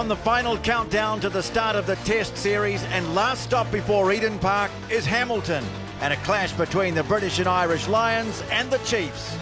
on the final countdown to the start of the Test series, and last stop before Eden Park is Hamilton, and a clash between the British and Irish Lions and the Chiefs.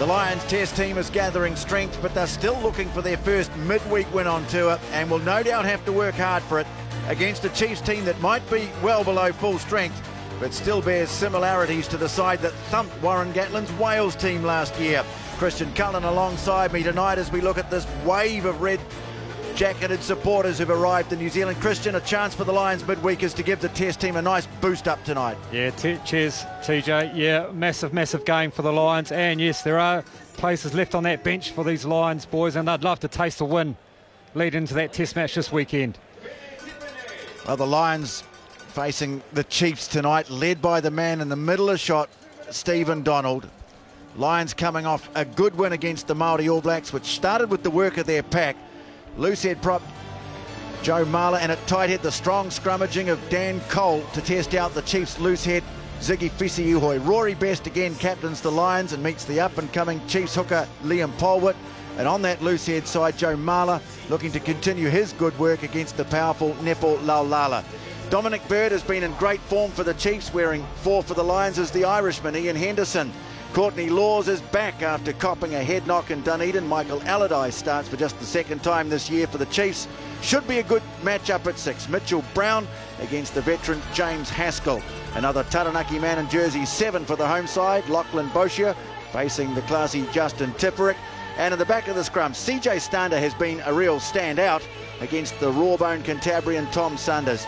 The Lions Test team is gathering strength, but they're still looking for their first midweek win on tour and will no doubt have to work hard for it against a Chiefs team that might be well below full strength, but still bears similarities to the side that thumped Warren Gatland's Wales team last year. Christian Cullen alongside me tonight as we look at this wave of red-jacketed supporters who've arrived in New Zealand. Christian, a chance for the Lions midweekers to give the Test team a nice boost up tonight. Yeah, cheers, TJ. Yeah, massive game for the Lions. And yes, there are places left on that bench for these Lions boys, and they'd love to taste a win lead into that Test match this weekend. Well, the Lions facing the Chiefs tonight, led by the man in the middle of shot, Stephen Donald. Lions coming off a good win against the Māori All Blacks, which started with the work of their pack. Loosehead prop Joe Marler, and at tight head the strong scrummaging of Dan Cole to test out the Chiefs' loosehead Ziggy Fisiuhoi. Rory Best again captains the Lions and meets the up-and-coming Chiefs hooker Liam Polwitt. And on that loosehead side, Joe Marler looking to continue his good work against the powerful Nepo Laulala. Dominic Bird has been in great form for the Chiefs, wearing 4 for the Lions as the Irishman Ian Henderson. Courtney Laws is back after copping a head knock in Dunedin. Michael Allardyce starts for just the second time this year for the Chiefs. Should be a good match-up at 6. Mitchell Brown against the veteran James Haskell. Another Taranaki man in jersey 7 for the home side, Lachlan Boshier, facing the classy Justin Tipperick. And in the back of the scrum, CJ Stander has been a real standout against the rawbone Cantabrian Tom Sanders.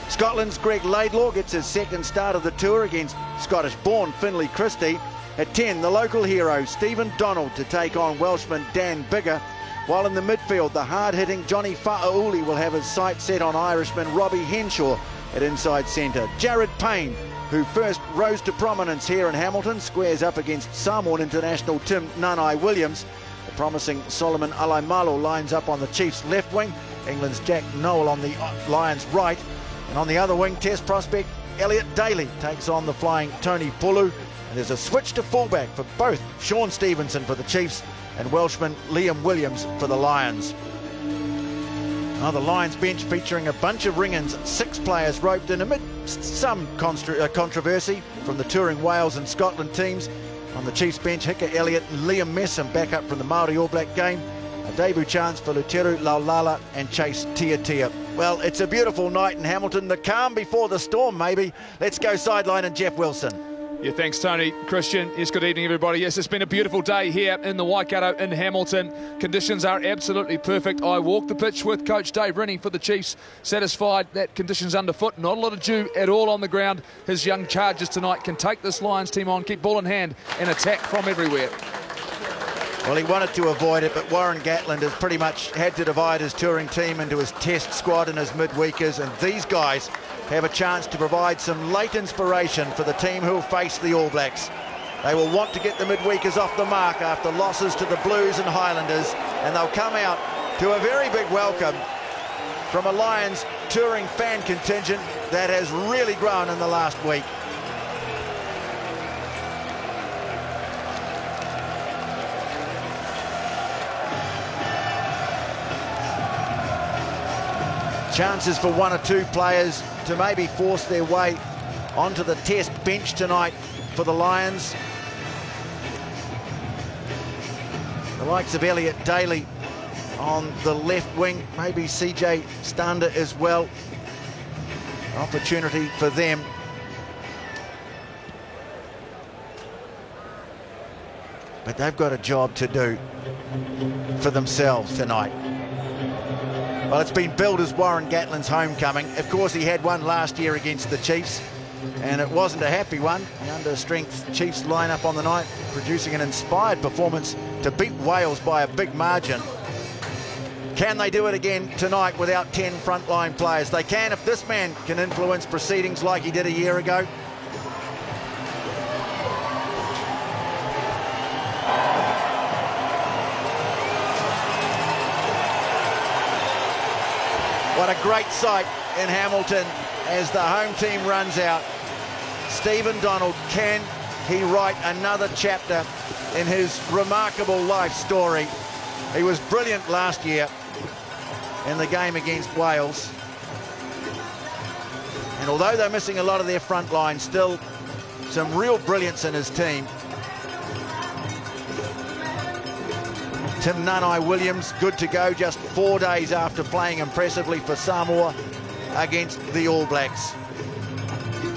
Scotland's Greg Laidlaw gets his second start of the tour against Scottish-born Finlay Christie. At 10, the local hero Stephen Donald to take on Welshman Dan Biggar, while in the midfield the hard-hitting Johnny Fa'auli will have his sights set on Irishman Robbie Henshaw at inside centre. Jared Payne, who first rose to prominence here in Hamilton, squares up against Samoan international Tim Nanai Williams. The promising Solomon Alaimalo lines up on the Chiefs' left wing, England's Jack Nowell on the Lions' right, and on the other wing, Test prospect Elliot Daly takes on the flying Tony Pulu. And there's a switch to fullback for both Sean Stevenson for the Chiefs and Welshman Liam Williams for the Lions. Now the Lions bench featuring a bunch of ring-ins, 6 players roped in amid some controversy from the touring Wales and Scotland teams. On the Chiefs bench, Hika Elliott and Liam Messam back up from the Māori All Black game. A debut chance for Luteru Laulala and Chase Tiatia. Well, it's a beautiful night in Hamilton. The calm before the storm, maybe. Let's go sideline and Jeff Wilson. Yeah, thanks, Tony. Christian, yes, good evening, everybody. Yes, it's been a beautiful day here in the Waikato in Hamilton. Conditions are absolutely perfect. I walked the pitch with Coach Dave Rennie for the Chiefs, satisfied that conditions underfoot, not a lot of dew at all on the ground. His young chargers tonight can take this Lions team on, keep ball in hand and attack from everywhere. Well, he wanted to avoid it, but Warren Gatland has pretty much had to divide his touring team into his Test squad and his midweekers, and these guys have a chance to provide some late inspiration for the team who will face the All Blacks. They will want to get the midweekers off the mark after losses to the Blues and Highlanders, and they'll come out to a very big welcome from a Lions touring fan contingent that has really grown in the last week. Chances for 1 or 2 players to maybe force their way onto the Test bench tonight for the Lions. The likes of Elliot Daly on the left wing, maybe CJ Stander as well. Opportunity for them. But they've got a job to do for themselves tonight. Well, it's been billed as Warren Gatland's homecoming. Of course, he had one last year against the Chiefs, and it wasn't a happy one. The under-strength Chiefs line-up on the night, producing an inspired performance to beat Wales by a big margin. Can they do it again tonight without 10 frontline players? They can if this man can influence proceedings like he did a year ago. What a great sight in Hamilton as the home team runs out. Stephen Donald, can he write another chapter in his remarkable life story? He was brilliant last year. in the game against Wales. And although they're missing a lot of their front line, still some real brilliance in his team. Tim Nanai-Williams, good to go just 4 days after playing impressively for Samoa against the All Blacks.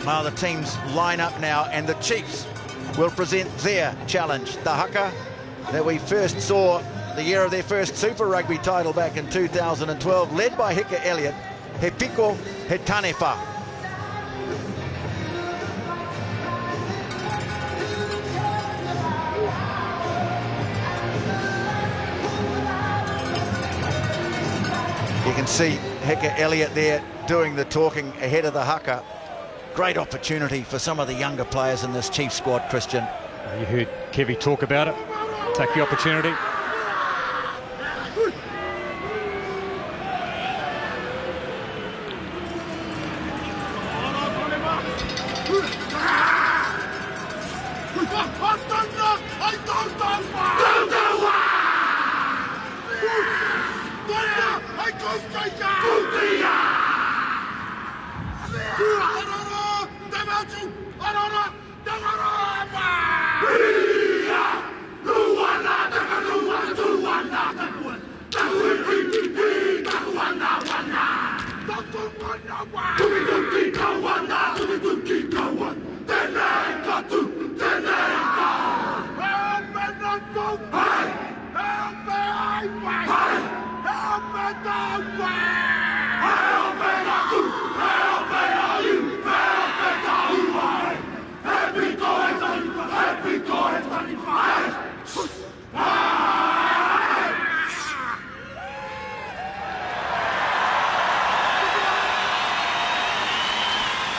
Well, the teams line up now, and the Chiefs will present their challenge, the haka that we first saw the year of their first Super Rugby title back in 2012, led by Hika Elliott, He Piko He Tanefa. You can see Hika Elliott there doing the talking ahead of the haka. Great opportunity for some of the younger players in this Chiefs squad, Christian. You heard Kevy talk about it. Take the opportunity.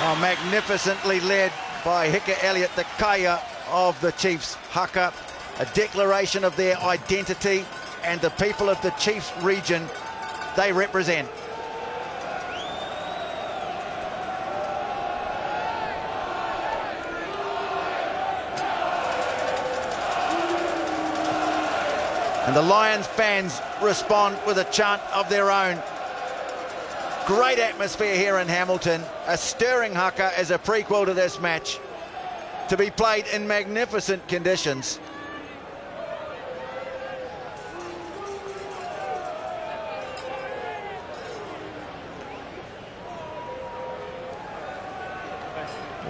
Oh, magnificently led by Hika Elliott, the kaya of the Chiefs haka, a declaration of their identity and the people of the Chiefs region they represent. And the Lions fans respond with a chant of their own. Great atmosphere here in Hamilton. A stirring haka as a prequel to this match, to be played in magnificent conditions.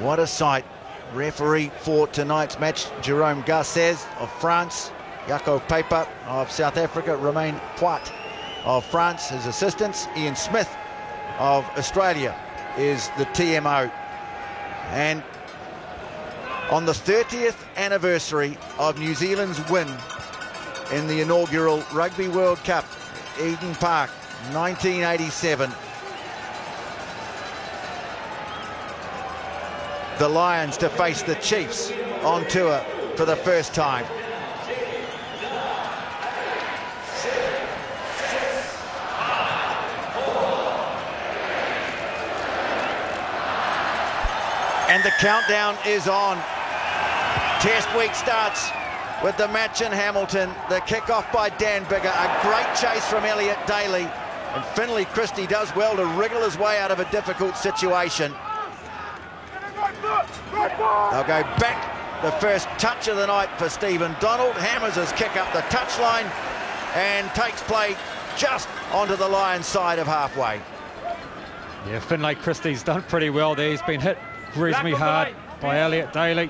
What a sight. Referee for tonight's match, Jerome Garces of France, Jaco Paper of South Africa, Romain Poit of France. His assistants, Ian Smith of Australia, is the TMO. And on the 30th anniversary of New Zealand's win in the inaugural Rugby World Cup, Eden Park, 1987, the Lions to face the Chiefs on tour for the first time. And the countdown is on. Test week starts with the match in Hamilton. The kickoff by Dan Biggar. A great chase from Elliot Daly. And Finlay Christie does well to wriggle his way out of a difficult situation. They'll go back. The first touch of the night for Stephen Donald. Hammers his kick up the touchline and takes play just onto the Lions side of halfway. Yeah, Finlay Christie's done pretty well there. He's been hit reasonably hard by Elliot Daly.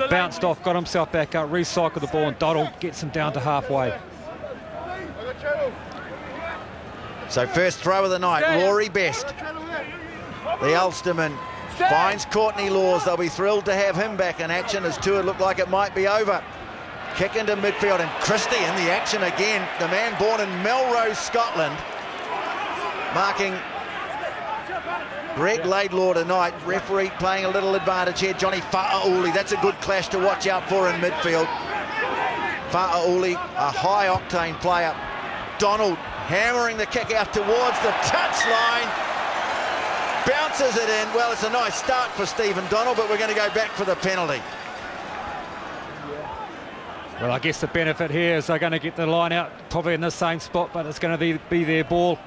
Bounced off, got himself back up, recycled the ball, and Donald gets him down to halfway. So first throw of the night, Rory Best. The Ulsterman finds Courtney Laws. They'll be thrilled to have him back in action as tour looked like it might be over. Kick into midfield, and Christie in the action again. The man born in Melrose, Scotland, marking Greg Laidlaw tonight. Referee playing a little advantage here. Johnny Fa'auli, that's a good clash to watch out for in midfield. Fa'auli, a high-octane player. Donald hammering the kick out towards the touchline. Bounces it in. Well, it's a nice start for Stephen Donald, but we're going to go back for the penalty. Well, I guess the benefit here is they're going to get the line out probably in the same spot, but it's going to be their ball.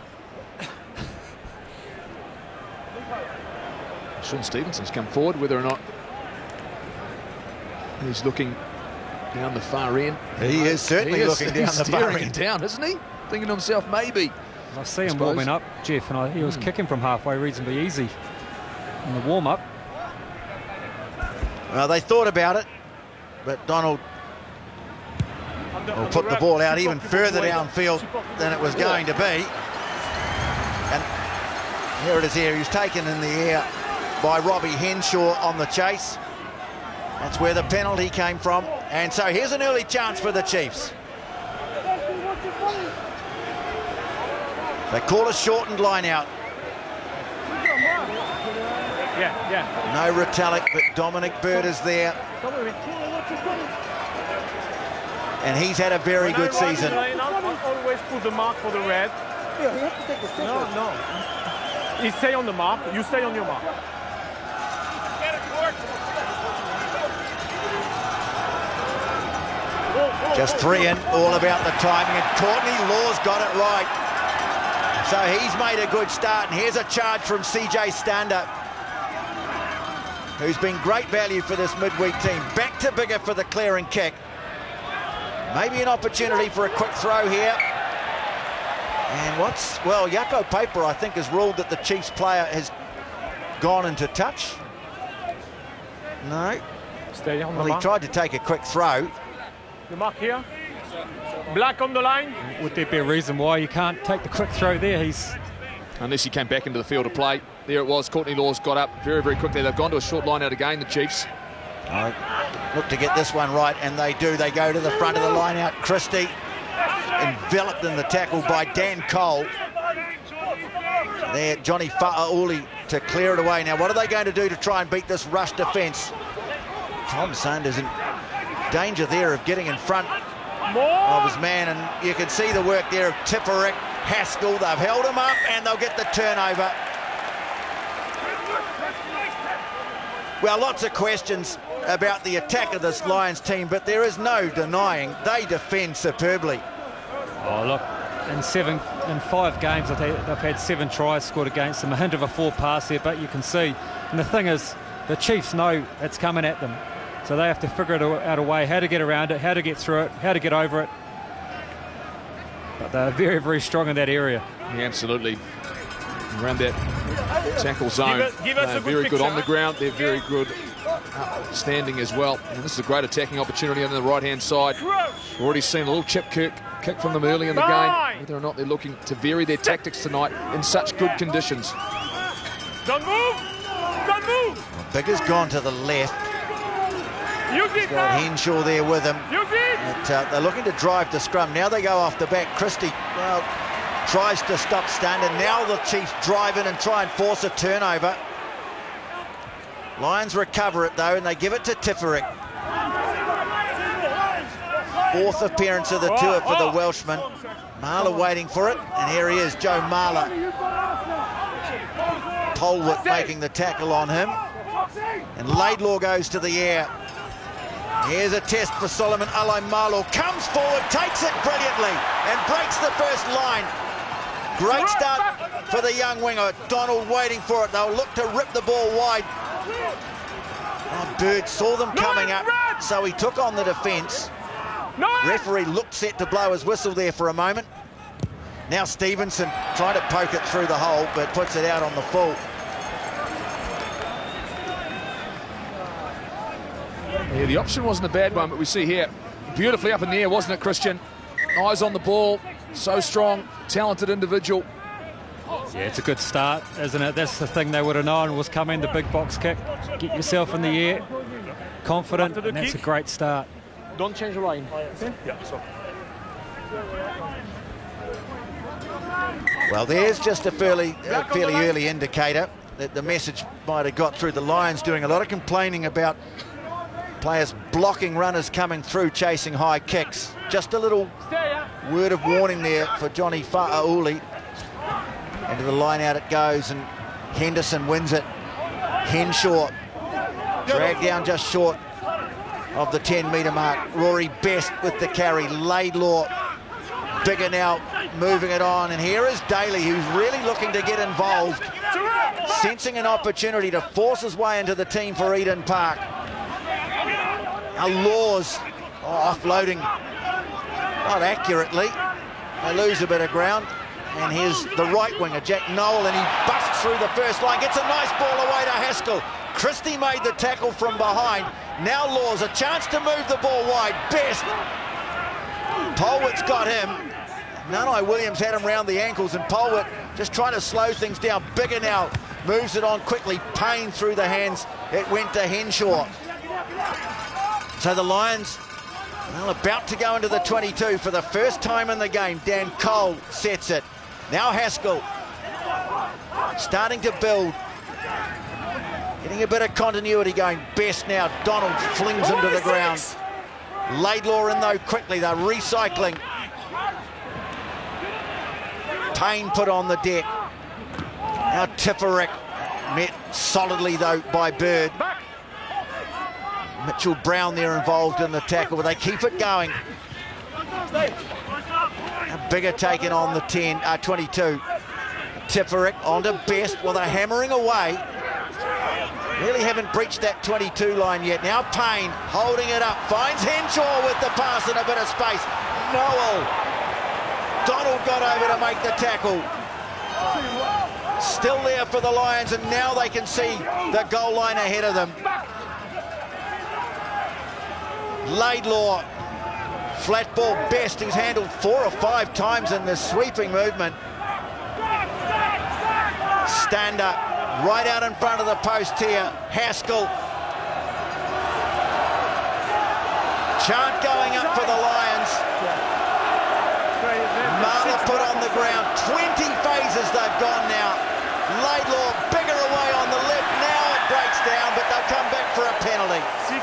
Sean Stevenson's come forward, whether or not he's looking down the far end. He is certainly looking down the far end. Down, isn't he? Thinking to himself, maybe. I see him warming up, Jeff, and he was kicking from halfway reasonably easy in the warm-up. Well, they thought about it, but Donald will put the ball out even further downfield than it was going to be. And here it is here. He's taken in the air by Robbie Henshaw on the chase. That's where the penalty came from. And so here's an early chance for the Chiefs. They call a shortened line out. No Retallick, but Dominic Bird is there. And he's had a very good season. Always put the mark for the red. Yeah, you have to take the step. No. He stay on the mark. You stay on your mark. Just 3 in, all about the timing, and Courtney Law's got it right. So he's made a good start, and here's a charge from CJ Stander, who's been great value for this midweek team. Back to bigger for the clearing kick. Maybe an opportunity for a quick throw here. And well, Jaco Paper, I think, has ruled that the Chiefs player has gone into touch. No. Stay on the well, mark. He tried to take a quick throw. The mark here. Black on the line. Would there be a reason why you can't take the quick throw there? Unless he came back into the field of play. There it was. Courtney Law's got up very, very quickly. They've gone to a short line out again, the Chiefs. Look to get this one right, and they do. They go to the front of the line out. Christie enveloped in the tackle by Dan Cole. There, Johnny Fa'auli to clear it away. Now, what are they going to do to try and beat this rush defence? Tom Sanders in danger there of getting in front of his man, and you can see the work there of Tipperick, Haskell. They've held him up, and they'll get the turnover. Well, lots of questions about the attack of this Lions team, but there is no denying they defend superbly. Oh, look, in 5 games they've had 7 tries scored against them, a hint of a forward pass there, but you can see, and the thing is, the Chiefs know it's coming at them, so they have to figure out a way how to get around it, how to get through it, how to get over it. But they're very, very strong in that area. Yeah, absolutely. Around that tackle zone. They're very good on the ground. They're very good standing as well. And this is a great attacking opportunity on the right-hand side. We've already seen a little chip kick from them early in the game. Whether or not they're looking to vary their tactics tonight in such good conditions. Don't move! Don't move! Bigger's gone to the left. He's got Henshaw there with him. But, they're looking to drive the scrum. Now they go off the back. Christie, well, tries to stop Stander. Now the Chiefs drive in and try and force a turnover. Lions recover it though, and they give it to Tipperick. 4th appearance of the tour for the Welshman. Marler waiting for it, and here he is, Joe Marler. Tolwood making the tackle on him. And Laidlaw goes to the air. Here's a test for Solomon Alai-Malo. Comes forward, takes it brilliantly, and breaks the first line. Great start for the young winger. Donald waiting for it. They'll look to rip the ball wide. Oh, Bird saw them coming up, so he took on the defence. Referee looked set to blow his whistle there for a moment. Now Stevenson trying to poke it through the hole, but puts it out on the full. Yeah, the option wasn't a bad one, but we see here, beautifully up in the air, wasn't it, Christian? Eyes on the ball, so strong, talented individual. Yeah, it's a good start, isn't it? That's the thing they would have known was coming, the big box kick. Get yourself in the air, confident, and that's a great start. Don't change the line. Okay? Yeah, so. Well, there's just a fairly early indicator that the message might have got through. The Lions doing a lot of complaining about players blocking runners coming through, chasing high kicks. Just a little word of warning there for Johnny Fa'auli. Into the line out it goes, and Henderson wins it. Henshaw dragged down just short of the 10-metre mark. Rory Best with the carry. Laidlaw bigger now keep moving it on, and here is Daly, who's really looking to get involved, sensing an opportunity to force his way into the team for Eden Park. Now Laws offloading not accurately. They lose a bit of ground, and here's the right winger, Jack Noel, and he busts through the first line, gets a nice ball away to Haskell. Christie made the tackle from behind. Now Laws, a chance to move the ball wide. Best. Polwitt's got him. Nanai Williams had him round the ankles, and Polwitt just trying to slow things down. Bigger now, moves it on quickly. Payne through the hands. It went to Henshaw. So the Lions, well, about to go into the 22 for the first time in the game. Dan Cole sets it. Now Haskell starting to build. Getting a bit of continuity going. Best now. Donald flings him to the ground. Laidlaw in though quickly. They're recycling. Payne put on the deck. Now Tipperick met solidly though by Bird. Mitchell Brown there involved in the tackle, but they keep it going. A bigger taken on the 22. Tipperick onto Best. Well, they're hammering away. Really haven't breached that 22 line yet. Now Payne holding it up. Finds Henshaw with the pass in a bit of space. Noel. Donald got over to make the tackle. Still there for the Lions, and now they can see the goal line ahead of them. Laidlaw, flat ball. Best, he's handled 4 or 5 times in this sweeping movement. Stander right out in front of the post here. Haskell. Chant going up for the Lions. Marler put on the ground. 20 phases they've gone now. Laidlaw bigger away on the left. Now it breaks down, but they'll come back for a penalty. 6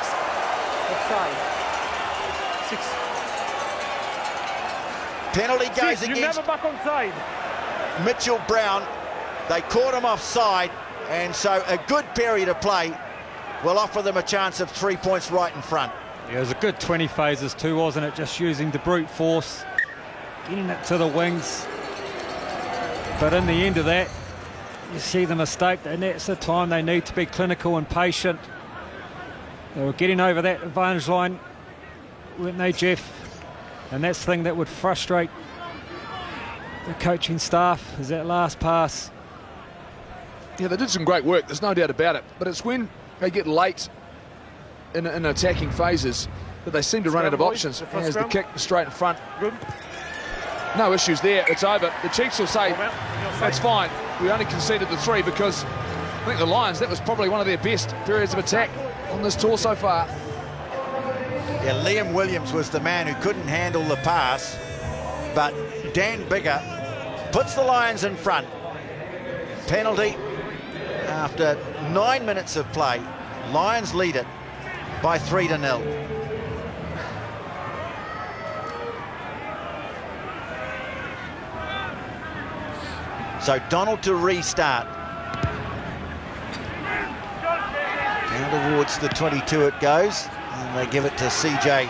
offside. 6. Penalty goes 6, you against never back onside. Mitchell Brown. They caught him offside, and so a good period of play will offer them a chance of 3 points right in front. Yeah, it was a good 20 phases too, wasn't it? Just using the brute force, getting it to the wings. But in the end of that, you see the mistake, and that's the time they need to be clinical and patient. They were getting over that advantage line, weren't they, Jeff? And that's the thing that would frustrate the coaching staff, is that last pass. Yeah, they did some great work, there's no doubt about it. But it's when they get late in attacking phases that they seem to run out of options. As the kick straight in front. Good. No issues there, it's over. The Chiefs will say, that's fine. We only conceded the 3 because I think the Lions, that was probably one of their best periods of attack on this tour so far. Yeah, Liam Williams was the man who couldn't handle the pass, but Dan Bigger puts the Lions in front. Penalty after 9 minutes of play. Lions lead it by 3-0. So Donald to restart. Now towards the 22 it goes, and they give it to CJ.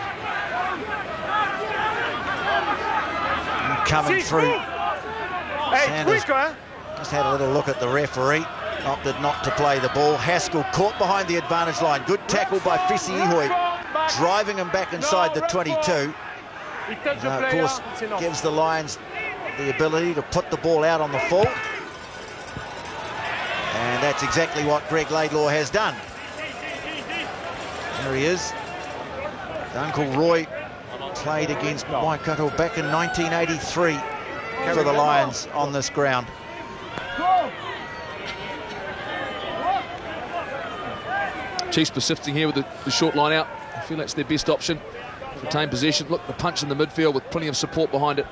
And coming through. Sanders just had a little look at the referee, opted not to play the ball. Haskell caught behind the advantage line. Good tackle by Fisi Ihoi, driving him back inside the 22. Of course, gives the Lions the ability to put the ball out on the full. And that's exactly what Greg Laidlaw has done. There he is. Uncle Roy played against Waikato back in 1983 for the Lions on this ground. Chiefs persisting here with the short line out. I feel that's their best option. Retain possession. Look, the punch in the midfield with plenty of support behind it.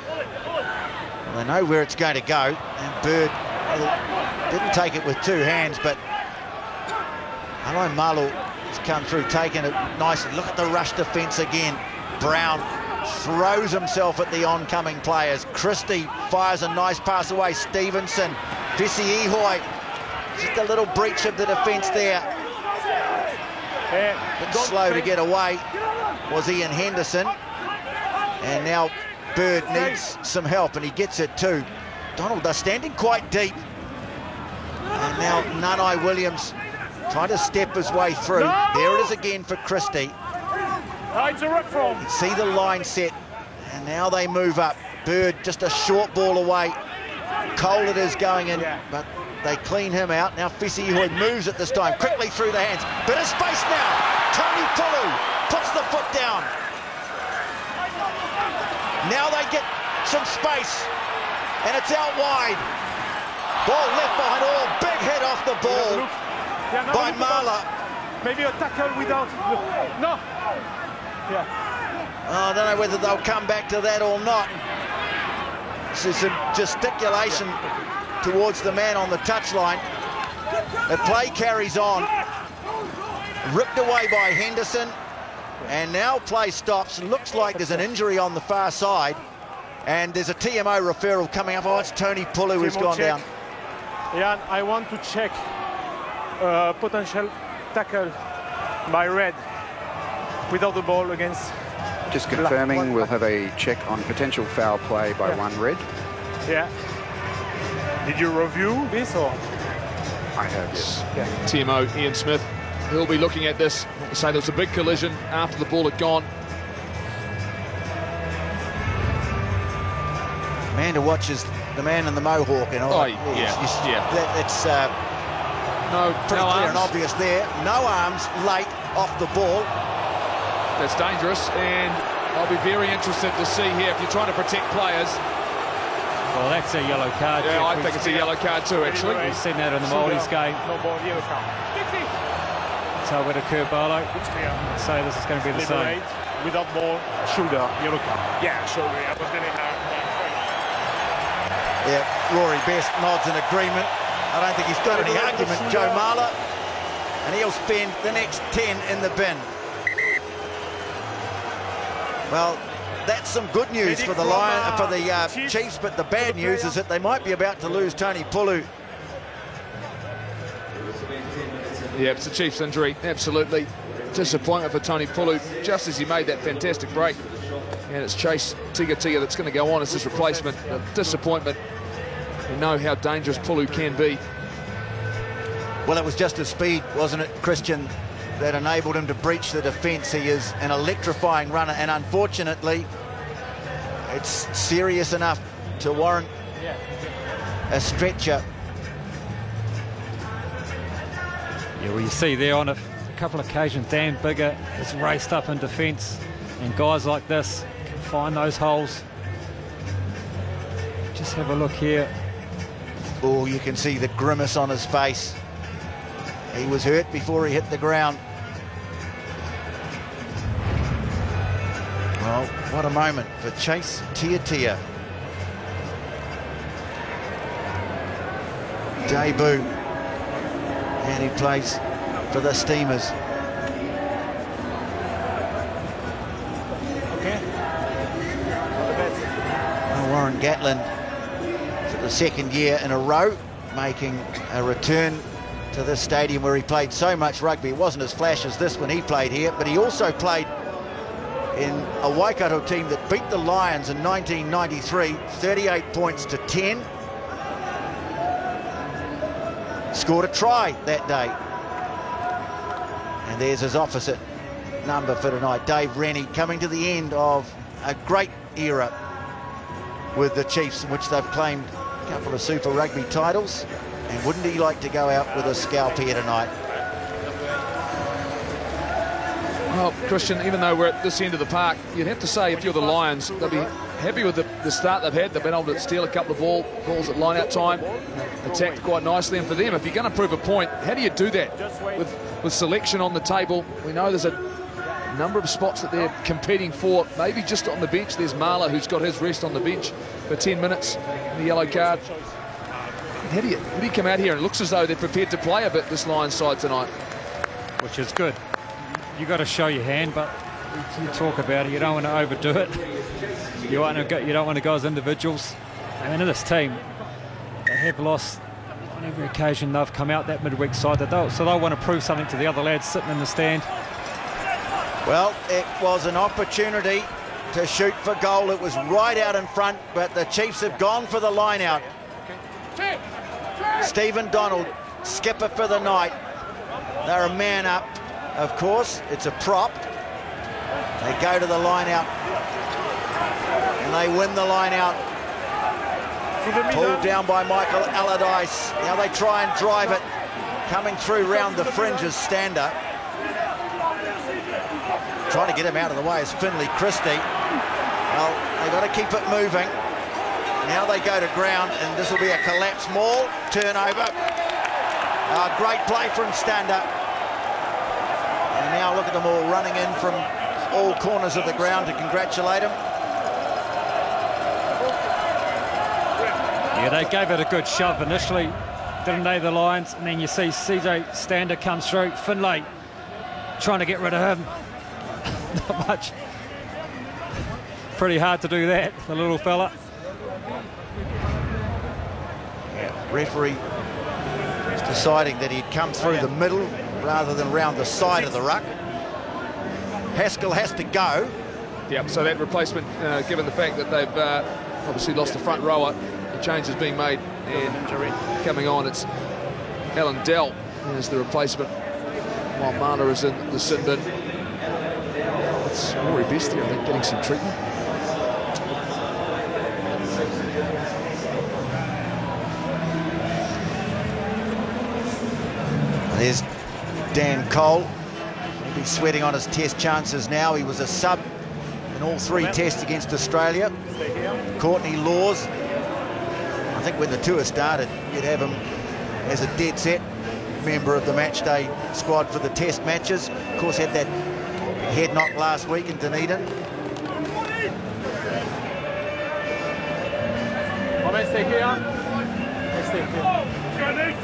Well, they know where it's going to go, and Bird didn't take it with 2 hands, but Alai Malu has come through, taking it nicely. Look at the rush defence again. Brown throws himself at the oncoming players. Christie fires a nice pass away. Stevenson, Fisi Ihoi, just a little breach of the defence there. Bit slow to get away was Ian Henderson. And now Bird needs some help, and he gets it too. Donald, they're standing quite deep. And now Nanai Williams trying to step his way through. There it is again for Christie. It's a ruck from. You see the line set, and now they move up. Bird just a short ball away. Cole it is going in, but they clean him out. Now Fesihoy moves it this time, quickly through the hands. Bit of space now. Tony Pulu puts the foot down. Now they get some space, and it's out wide. Ball left behind all. Big hit off the ball by Marla. Maybe a tackle without... No. I don't know whether they'll come back to that or not. There's some gesticulation towards the man on the touchline. The play carries on. Ripped away by Henderson. And now play stops. Looks like there's an injury on the far side. And there's a TMO referral coming up. Oh, it's Tony Pulu who's gone down. Yeah, I want to check potential tackle by Red without the ball against... Just confirming, we'll have a check on potential foul play by one Red. Yeah. Did you review this or? I have, yes. TMO, Ian Smith, he'll be looking at this. Say there was a big collision after the ball had gone. Man to watch is the man in the mohawk. And all. It's pretty clear and obvious there. No arms late off the ball. That's dangerous, and I'll be very interested to see here if you're trying to protect players. Well, that's a yellow card. Yeah, I think it's a yellow card too, actually. We've seen that in the Māoris game. No ball, yellow card. So with a Kurbalo, I'd say this is going to be the same. Without ball, shoulder, yellow card. Yeah, shoulder. I was going to have. Yeah, Rory Best nods in agreement. I don't think he's got any argument, Joe Marler. And he'll spend the next 10 in the bin. Well, that's some good news for the Chiefs, but the bad news is that they might be about to lose Tony Pulu. Yeah, it's a Chiefs injury, absolutely. Disappointment for Tony Pulu, just as he made that fantastic break. And it's Chase Tigatia that's going to go on as his replacement. A disappointment. We know how dangerous Pulu can be. Well, it was just his speed, wasn't it, Christian, that enabled him to breach the defence. He is an electrifying runner, and unfortunately, it's serious enough to warrant a stretcher. Yeah, well, you see there on a couple of occasions, Dan Bigger has raced up in defence, and guys like this can find those holes. Just have a look here. Oh, you can see the grimace on his face. He was hurt before he hit the ground. Well, what a moment for Chase Tiatia. Debut. And he plays for the Steamers. Warren Gatlin for the second year in a row, making a return to this stadium where he played so much rugby. It wasn't as flash as this when he played here, but he also played in a Waikato team that beat the Lions in 1993, 38 points to 10. Scored a try that day. And there's his opposite number for tonight, Dave Rennie, coming to the end of a great era with the Chiefs, in which they've claimed a couple of Super Rugby titles. And wouldn't he like to go out with a scalp here tonight? Well, Christian, even though we're at this end of the park, you'd have to say if you're the Lions, they'll be happy with the start they've had. They've been able to steal a couple of balls at line-out time, attacked quite nicely. And for them, if you're going to prove a point, how do you do that with selection on the table? We know there's a number of spots that they're competing for. Maybe just on the bench, there's Marla, who's got his rest on the bench for 10 minutes in the yellow card. How do you come out here? And it looks as though they're prepared to play a bit, this Lions side tonight. Which is good. You've got to show your hand, but you talk about it, you don't want to overdo it. You don't want to go as individuals. I mean, in this team, they have lost on every occasion. They've come out that midweek side, so they'll want to prove something to the other lads sitting in the stand. Well, it was an opportunity to shoot for goal. It was right out in front, but the Chiefs have gone for the line out. Stephen Donald, skipper for the night. They're a man up, of course. It's a prop. They go to the line out, and they win the line out. Pulled down by Michael Allardyce. Now they try and drive it. Coming through round the fringes, Stander. Trying to get him out of the way is Finlay Christie. Well, they've got to keep it moving. Now they go to ground, and this will be a collapse maul. Turnover. Great play from Stander. And now look at them all running in from all corners of the ground to congratulate him. Yeah, they gave it a good shove initially, didn't they, the Lions? And then you see CJ Stander comes through. Finlay trying to get rid of him. Not much. Pretty hard to do that, the little fella. Referee was deciding that he'd come through the middle rather than round the side of the ruck. Haskell has to go. Yep, so that replacement, given the fact that they've obviously lost the front rower, the change is being made, and coming on, it's Alan Dell as the replacement, while Marner is in the sin bin. It's Rory Bestie, I think, getting some treatment. There's Dan Cole. He'll be sweating on his test chances now. He was a sub in all 3 tests against Australia. Courtney Laws. I think when the tour started, you'd have him as a dead set member of the match day squad for the test matches. Of course, had that head knock last week in Dunedin.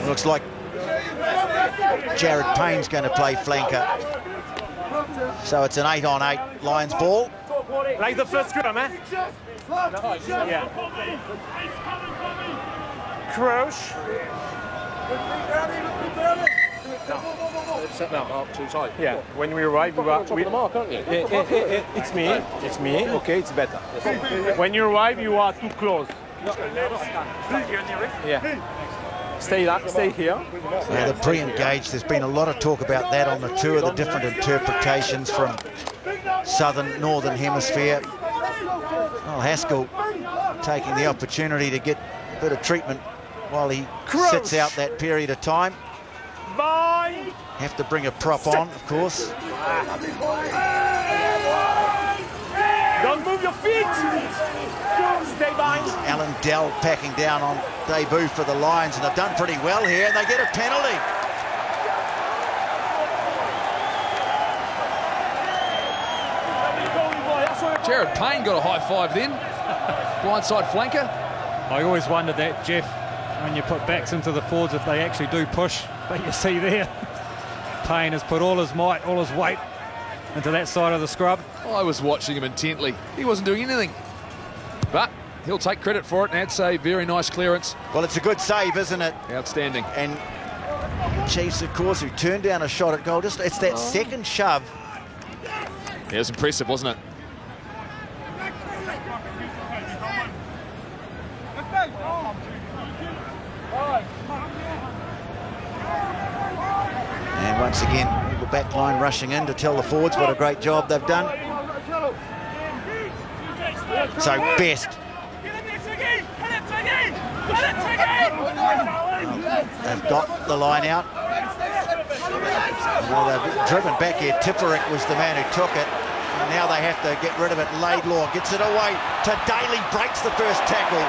Looks like Jared Payne's going to play flanker. So it's an 8-on-8 Lions ball. Like the first scrum, eh? Yeah. Crouch. Yeah, when we arrive, it's me. It's me. Okay, it's better. When you arrive, you are too close. Yeah. Stay here. Now the pre-engaged, there's been a lot of talk about that on the tour, the different interpretations from southern, northern hemisphere. Well, Haskell taking the opportunity to get a bit of treatment while he sits out that period of time. Bye. Have to bring a prop on, of course. Don't move your feet. Stay behind. Alan Dell packing down on debut for the Lions, and they've done pretty well here, and they get a penalty. Jared Payne got a high five then. Blindside flanker. I always wondered that, Jeff, when you put backs into the forwards, if they actually do push. But you see there, Payne has put all his might, all his weight into that side of the scrub. I was watching him intently. He wasn't doing anything. But he'll take credit for it, and that's a very nice clearance. Well, it's a good save, isn't it? Outstanding. And Chiefs, of course, who turned down a shot at goal. Just it's that second shove. Yeah, it was impressive, wasn't it? And once again, the back line rushing in to tell the forwards what a great job they've done. So Best. They've got the line out. Well, they've driven back here. Tipperick was the man who took it. And now they have to get rid of it. Laidlaw gets it away to Daly, breaks the first tackle,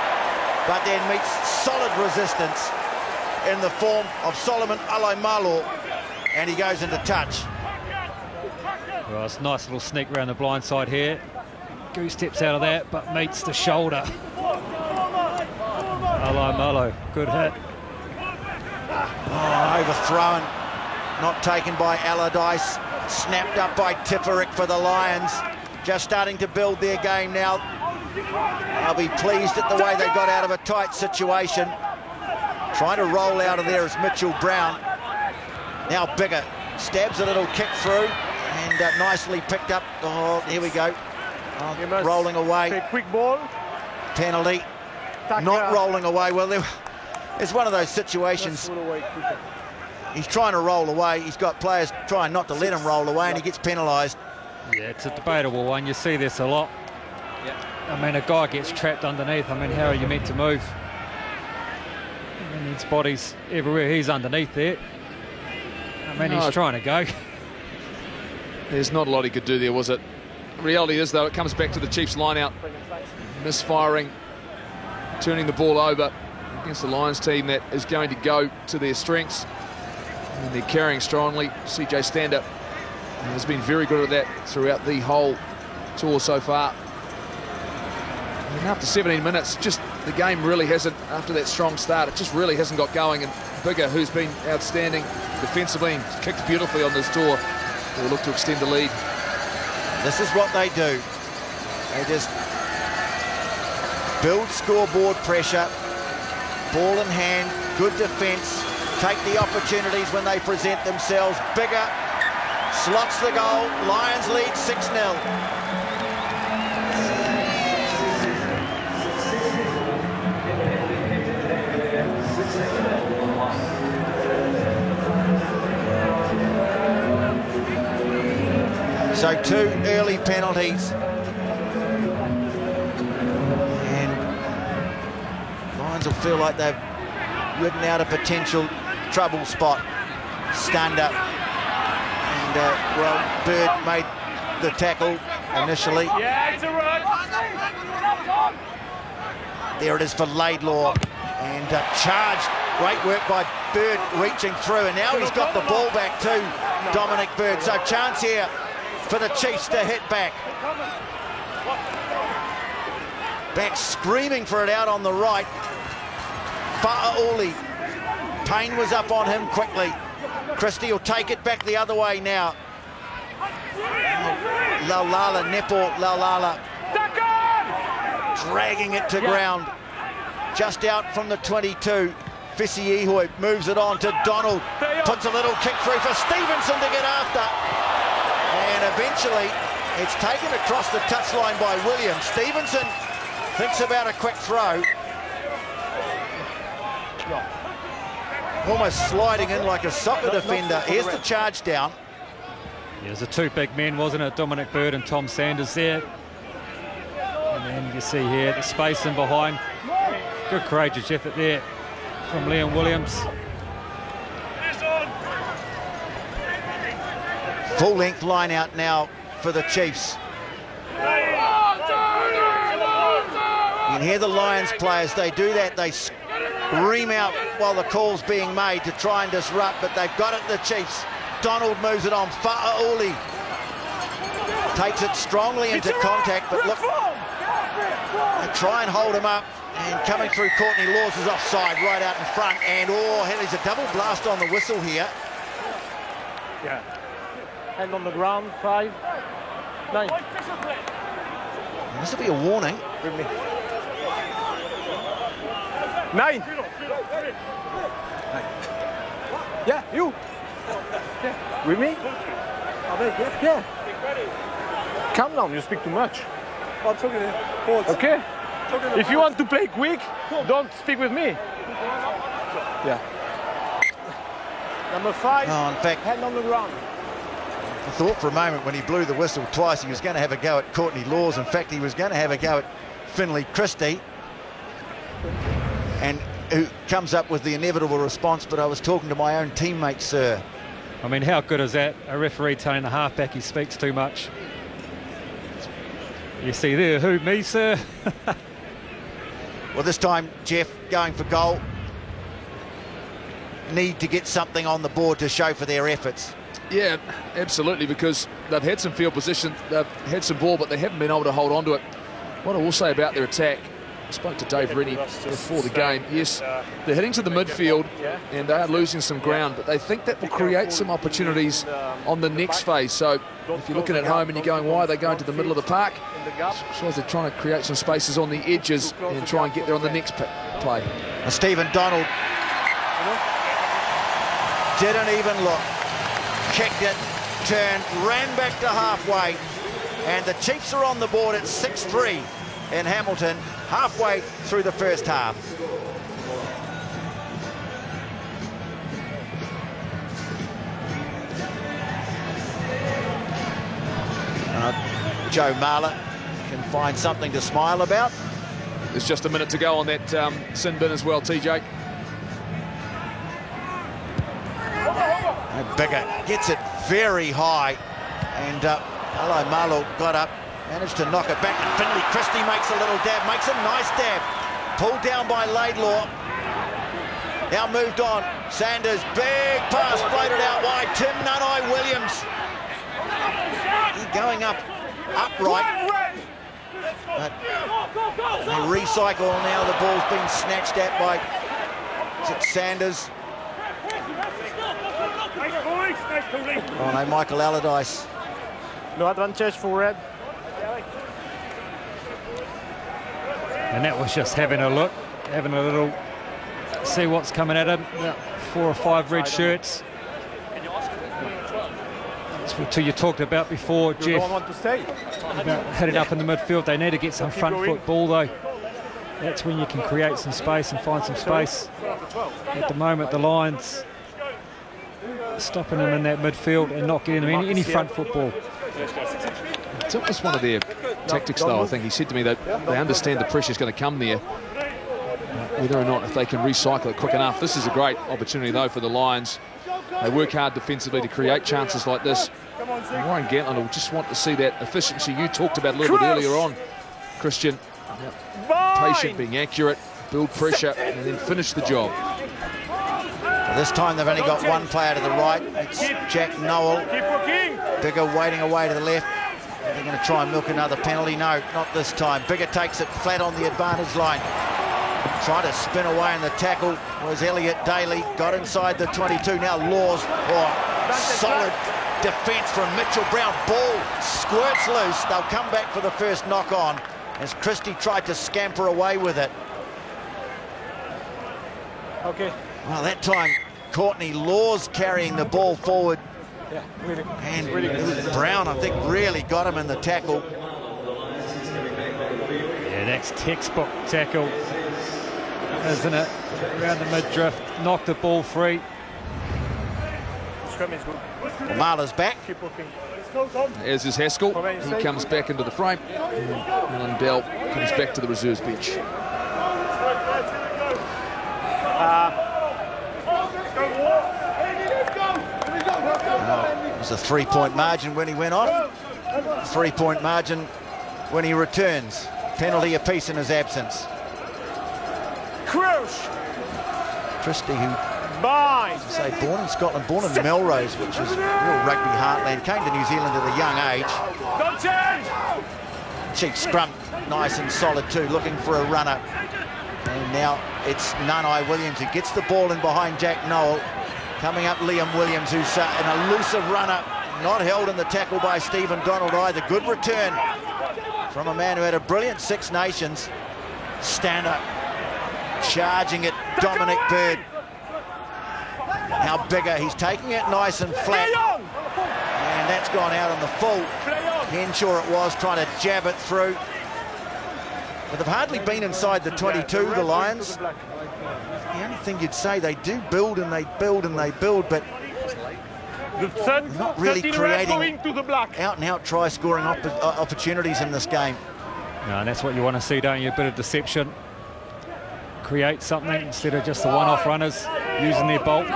but then meets solid resistance in the form of Solomon Alaimalo, and he goes into touch. Well, it's a nice little sneak around the blind side here. Goose steps out of that, but meets the shoulder. Alaimalo, good hit. Oh, overthrown, not taken by Allardyce. Snapped up by Tipperick for the Lions. Just starting to build their game now. I'll be pleased at the way they got out of a tight situation. Trying to roll out of there is Mitchell Brown. Now Bigger stabs a little kick through, and nicely picked up. Oh, here we go. He must rolling away. take quick ball. Penalty. Tackle. Not rolling away. Well, it's one of those situations. Let's roll away quicker. He's trying to roll away. He's got players trying not to let him roll away, and he gets penalised. Yeah, it's a debatable one. You see this a lot. I mean, a guy gets trapped underneath. I mean, how are you meant to move? I mean, his body's everywhere. He's underneath there. I mean, he's trying to go. There's not a lot he could do there, was it? Reality is, though, it comes back to the Chiefs line-out. Misfiring, turning the ball over against the Lions team that is going to go to their strengths. And they're carrying strongly. CJ Stander has been very good at that throughout the whole tour so far. And after 17 minutes, just the game really hasn't, after that strong start, it just really hasn't got going. And Bigger, who's been outstanding defensively and kicked beautifully on this tour, will look to extend the lead. This is what they do. They just build scoreboard pressure, ball in hand, good defence, take the opportunities when they present themselves. Bigger slots the goal. Lions lead 6-0. So 2 early penalties. And Lions will feel like they've ridden out a potential trouble spot. Stander. And, well, Bird made the tackle initially. Yeah, it's a run. There it is for Laidlaw. And charge. Great work by Bird reaching through. And now he's got the ball back to Dominic Bird. So chance here for the Chiefs to hit back. Back screaming for it out on the right. Fa'auli. Payne was up on him quickly. Christie will take it back the other way now. Laulala, Nepo Laulala. Dragging it to ground. Just out from the 22. Fisiihoi moves it on to Donald. Puts a little kick through for Stevenson to get after. And eventually, it's taken across the touchline by Williams. Stevenson thinks about a quick throw. Almost sliding in like a soccer defender. Here's the charge down. Yeah, it was the 2 big men, wasn't it? Dominic Bird and Tom Sanders there. And then you see here the space in behind. Good courageous effort there from Liam Williams. Full-length line out now for the Chiefs. You can hear the Lions players, they do that, they scream out while the call's being made to try and disrupt, but they've got it, the Chiefs. Donald moves it on, Fa'auli takes it strongly into contact, but look, they try and hold him up, and coming through Courtney Laws is offside right out in front, and oh, there's a double blast on the whistle here. Yeah. Hand on the ground, 5, 9. This will be a warning. With me. 9. Yeah, you. Yeah. With me? Yeah. Calm down, you speak too much. Okay? If you want to play quick, don't speak with me. Yeah. Number 5, Oh, in fact, hand on the ground. I thought for a moment when he blew the whistle twice he was going to have a go at Courtney Laws. In fact, he was going to have a go at Finlay Christie, and who comes up with the inevitable response, but I was talking to my own teammate, sir. I mean, how good is that? A referee telling the halfback he speaks too much. You see there, who, me, sir? Well, this time, Jeff, going for goal. Need to get something on the board to show for their efforts. Yeah, absolutely, because they've had some field position, they've had some ball, but they haven't been able to hold on to it. What I will say about their attack, I spoke to Dave Rennie before the game. Yes, they're heading to the midfield and they are losing some ground, but they think that will create some opportunities on the next phase. So if you're looking at home and you're going, why are they going to the middle of the park? So they're trying to create some spaces on the edges and try and get there on the next play. And Stephen Donald didn't even look. Kicked it, turned, ran back to halfway, And the Chiefs are on the board at 6-3 in Hamilton, halfway through the first half. Joe Marler can find something to smile about. There's just a minute to go on that sin bin as well, TJ. And Bigger gets it very high, and hello, Marlow got up, managed to knock it back, and Finley Christie makes a little dab, makes a nice dab, pulled down by Laidlaw. Now moved on, Sanders, big pass floated out wide, Tim Nanai-Williams. He's going up upright, but they recycle now. The ball's been snatched at by, is it Sanders? Oh no, Michael Allardyce. No advantage for Red. And that was just having a look, having a little, see what's coming at him. 4 or 5 red shirts. That's what you talked about before, Jeff, about heading up in the midfield. They need to get some front foot ball though. That's when you can create some space and find some space. At the moment, the Lions stopping them in that midfield and not getting them any front football. It's almost one of their tactics, though. I think he said to me that they understand the pressure's going to come there. Whether or not if they can recycle it quick enough. This is a great opportunity, though, for the Lions. They work hard defensively to create chances like this. And Warren Gatland will just want to see that efficiency you talked about a little bit earlier on, Christian. Patient, being accurate, build pressure, and then finish the job. This time they've only got one player to the right. It's Jack Noel. Bigger waiting away to the left. They're going to try and milk another penalty. No, not this time. Bigger takes it flat on the advantage line. Trying to spin away in the tackle was Elliot Daly. Got inside the 22. Now Laws. Oh, solid defence from Mitchell Brown. Ball squirts loose. They'll come back for the first knock on as Christie tried to scamper away with it. Okay. Well, that time Courtney Laws carrying the ball forward. Yeah, really. And it was Brown, I think, really got him in the tackle. Yeah, that's textbook tackle, isn't it? Around the mid-drift, knocked the ball free. Scrum is good. Marler's back. Keep looking. As is Haskell. He comes back into the frame. And Lundell comes back to the reserves bench. It was a 3-point margin when he went off. 3-point margin when he returns. Penalty apiece in his absence. Christie, who, as I say, born in Scotland, born in Melrose, which is real rugby heartland, came to New Zealand at a young age. Cheap scrum, nice and solid too, looking for a runner. And now it's Nanai-Williams who gets the ball in behind Jack Noel. Coming up, Liam Williams, who's an elusive runner, not held in the tackle by Stephen Donald either. Good return from a man who had a brilliant Six Nations. Stanner charging it, Dominic Bird. Now Bigger, he's taking it nice and flat. And that's gone out on the full. Henshaw it was, trying to jab it through. But they've hardly been inside the 22, the Lions. The only thing you'd say, they do build and they build and they build, but not really creating out-and-out try-scoring opportunities in this game. No, and that's what you want to see, don't you? A bit of deception. Create something instead of just the one-off runners using their bulk.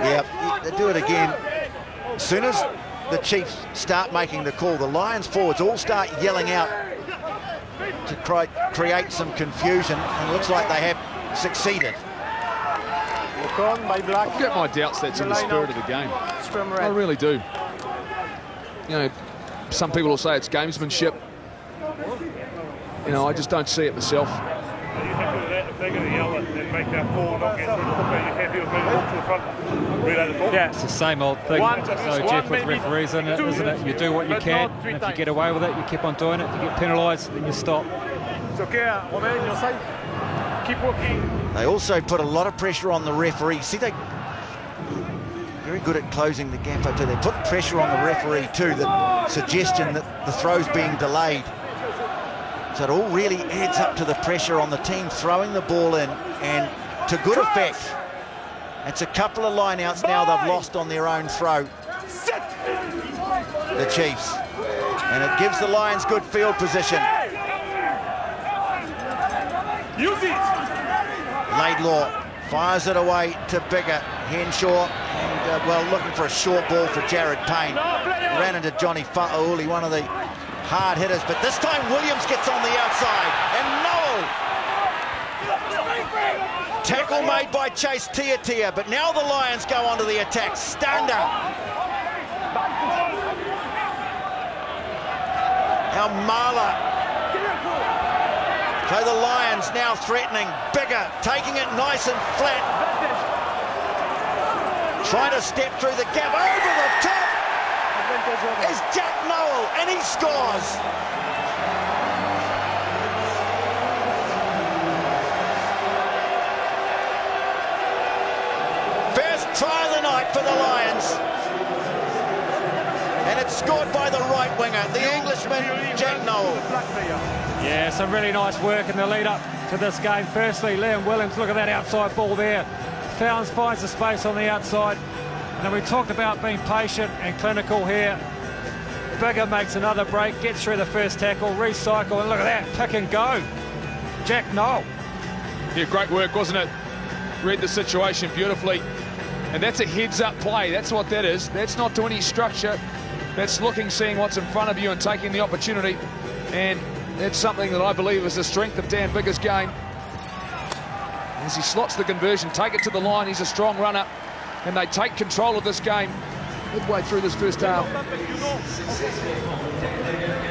Yeah, they do it again. As soon as the Chiefs start making the call, the Lions forwards all start yelling out to create some confusion, and it looks like they have succeeded. I've got my doubts that's in the spirit of the game. I really do. You know, some people will say it's gamesmanship. You know, I just don't see it myself. Yeah, it's the same old thing. So Jeff, with referees, isn't it? You do what you can, and if you get away with it, you keep on doing it. You get penalised, then you stop. It's okay, Romain, your side. Keep working. They also put a lot of pressure on the referee. See, very good at closing the gap up to there. Put pressure on the referee too, the suggestion that the throw's being delayed. So it all really adds up to the pressure on the team throwing the ball in, and to good effect. It's a couple of line-outs now they've lost on their own throw, the Chiefs. And it gives the Lions good field position. Use it. Laidlaw fires it away to Bigger. Henshaw, and well, looking for a short ball for Jared Payne. He ran into Johnny Fa'auli, one of the hard hitters, but this time Williams gets on the outside, and Noel. Tackle made by Chase Tiatia, but now the Lions go onto the attack. Stander. Now Marla. So the Lions now threatening. Bigger, taking it nice and flat. Trying to step through the gap. Over the top is Jack Noel, and he scores. First try of the night for the Lions. And it's scored by the right winger, the Englishman, Jack Noel. Yeah, some really nice work in the lead up to this game. Firstly, Liam Williams, look at that outside ball there. Finds the space on the outside. And then we talked about being patient and clinical here. Bigger makes another break, gets through the first tackle, recycle, and look at that, pick and go. Jack Noel. Yeah, great work, wasn't it? Read the situation beautifully. And that's a heads-up play. That's what that is. That's not to any structure. That's looking, seeing what's in front of you and taking the opportunity. And that's something that I believe is the strength of Dan Bigger's game. As he slots the conversion, take it to the line. He's a strong runner. And they take control of this game midway through this first half.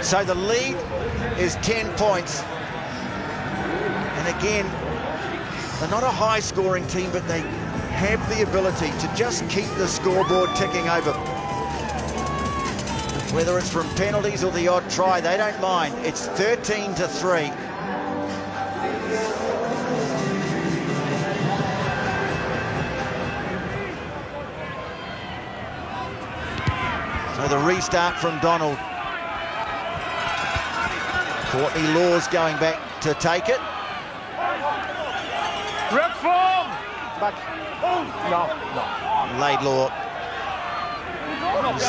So the lead is 10 points. And again, they're not a high-scoring team, but they have the ability to just keep the scoreboard ticking over. Whether it's from penalties or the odd try, they don't mind. It's 13-3. So the restart from Donald. Courtney Law's going back to take it. Rep form. Back. Oh, no. Laidlaw is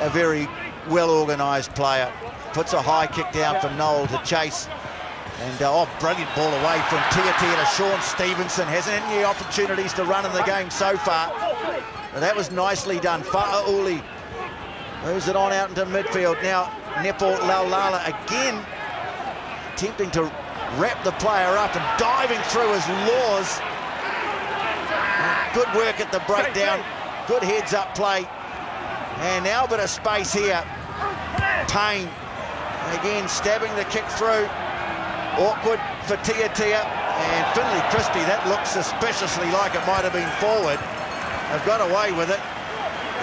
a very well-organised player. Puts a high kick down for Noel to chase. And, oh, brilliant ball away from Tiatia to Sean Stevenson. Hasn't had any opportunities to run in the game so far. But that was nicely done. Fa'auli moves it on out into midfield. Now, Nepo Laulala again attempting to wrap the player up and diving through his Laws. Good work at the breakdown. Good heads-up play. And now a bit of space here. Payne again stabbing the kick through. Awkward for Tiatia. And Finley Christie, that looks suspiciously like it might have been forward. They've got away with it.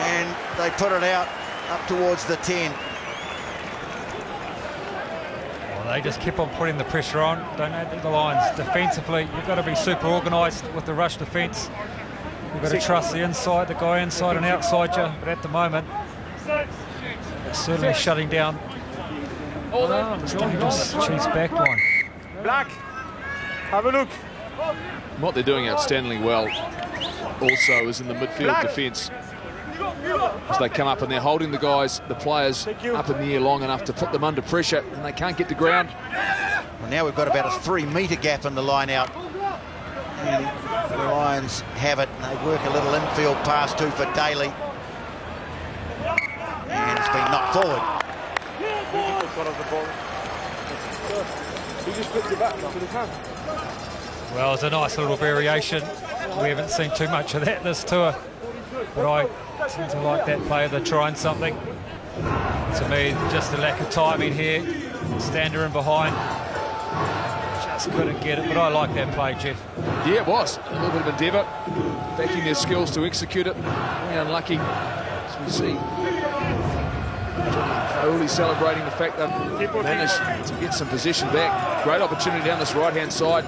And they put it out up towards the 10. Well, they just keep on putting the pressure on. Don't add to the Lions. Defensively, you've got to be super organised with the rush defence. You've got to trust the inside, the guy inside and outside you. But at the moment, they're certainly shutting down this dangerous Chiefs back line. Black, have a look. What they're doing outstandingly well also is in the midfield defence. As they come up and they're holding the guys, the players up in the air long enough to put them under pressure, and they can't get to ground. Well, now we've got about a 3-metre gap in the line out. And the Lions have it, and they work a little infield pass too for Daly. And it's been knocked forward. Well, it's a nice little variation. We haven't seen too much of that this tour, but I seem to like that play of the trying something. To me, just a lack of timing here. Stander in behind. Just couldn't get it, but I like that play, Jeff. Yeah, it was. A little bit of endeavour. Backing their skills to execute it. Very unlucky, as we see. Only celebrating the fact they've managed to get some position back. Great opportunity down this right-hand side.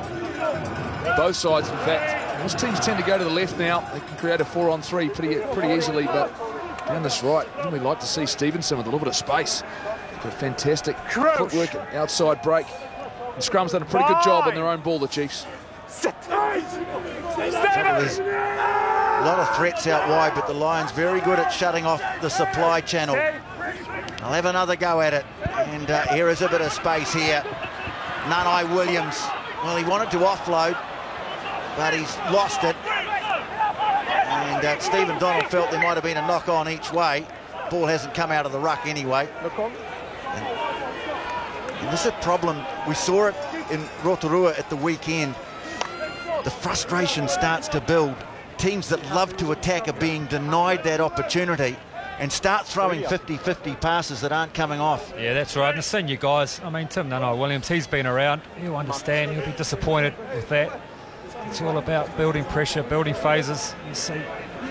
Both sides, in fact, Most teams tend to go to the left now. They can create a 4-on-3 pretty easily, but down this right, we like to see Stevenson with a little bit of space. A fantastic footwork, outside break. And Scrum's done a pretty good job on their own ball, the Chiefs. There's a lot of threats out wide, but the Lions very good at shutting off the supply channel. I'll have another go at it, and here is a bit of space here. Nanai Williams, well, he wanted to offload, but he's lost it. And Stephen Donald felt there might have been a knock on each way. Ball hasn't come out of the ruck anyway. And this is a problem. We saw it in Rotorua at the weekend. The frustration starts to build. Teams that love to attack are being denied that opportunity and start throwing 50-50 passes that aren't coming off. Yeah, that's right. And the senior guys, I mean, Tim Nanai-Williams, he's been around. He'll understand. He'll be disappointed with that. It's all about building pressure, building phases. You see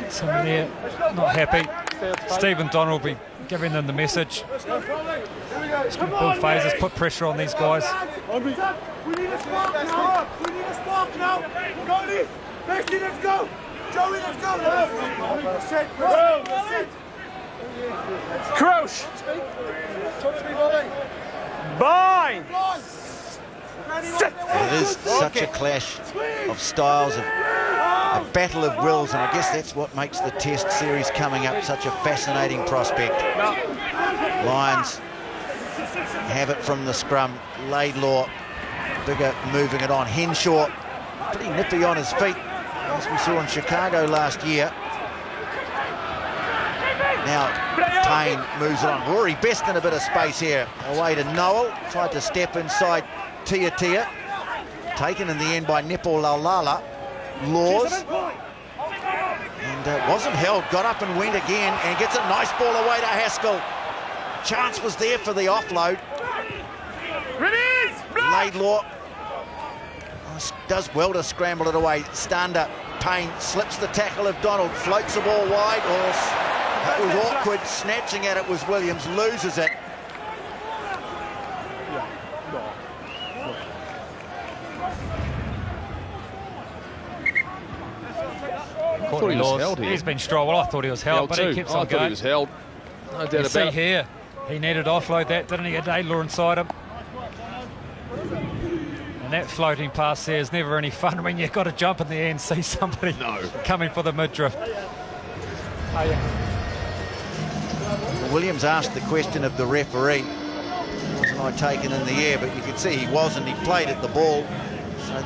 some there not happy. Stephen Donald will be giving them the message. It's going to build phases, put pressure on these guys. We need a spark now. We need a spark now. Go, Lee. Messi, let's go. Joey, let's go. Sit. Crouch. Talk to me, Bobby. Bind. It is such a clash of styles, of a battle of wills, and I guess that's what makes the Test series coming up such a fascinating prospect. Lions have it from the scrum. Laidlaw, Bigger moving it on. Henshaw, pretty nippy on his feet, as we saw in Chicago last year. Now Payne moves it on. Rory Best in a bit of space here. Away to Noel, tried to step inside Tia. Taken in the end by Nepo Laulala. Laws. And wasn't held, got up and went again and gets a nice ball away to Haskell. Chance was there for the offload. Laidlaw does well to scramble it away. Stander, Payne slips the tackle of Donald, floats the ball wide. That was awkward, snatching at it was Williams, loses it. I thought he was held here. He's been strong. Well, I thought he was held, but he keeps on going. I thought he was held. No doubt about it. See here, he needed to offload that, didn't he? Had Laidlaw inside him. And that floating pass there is never any fun when you've got to jump in the air and see somebody coming for the mid-drift. Williams asked the question of the referee, wasn't I taken in the air? But you could see he wasn't. He played at the ball. So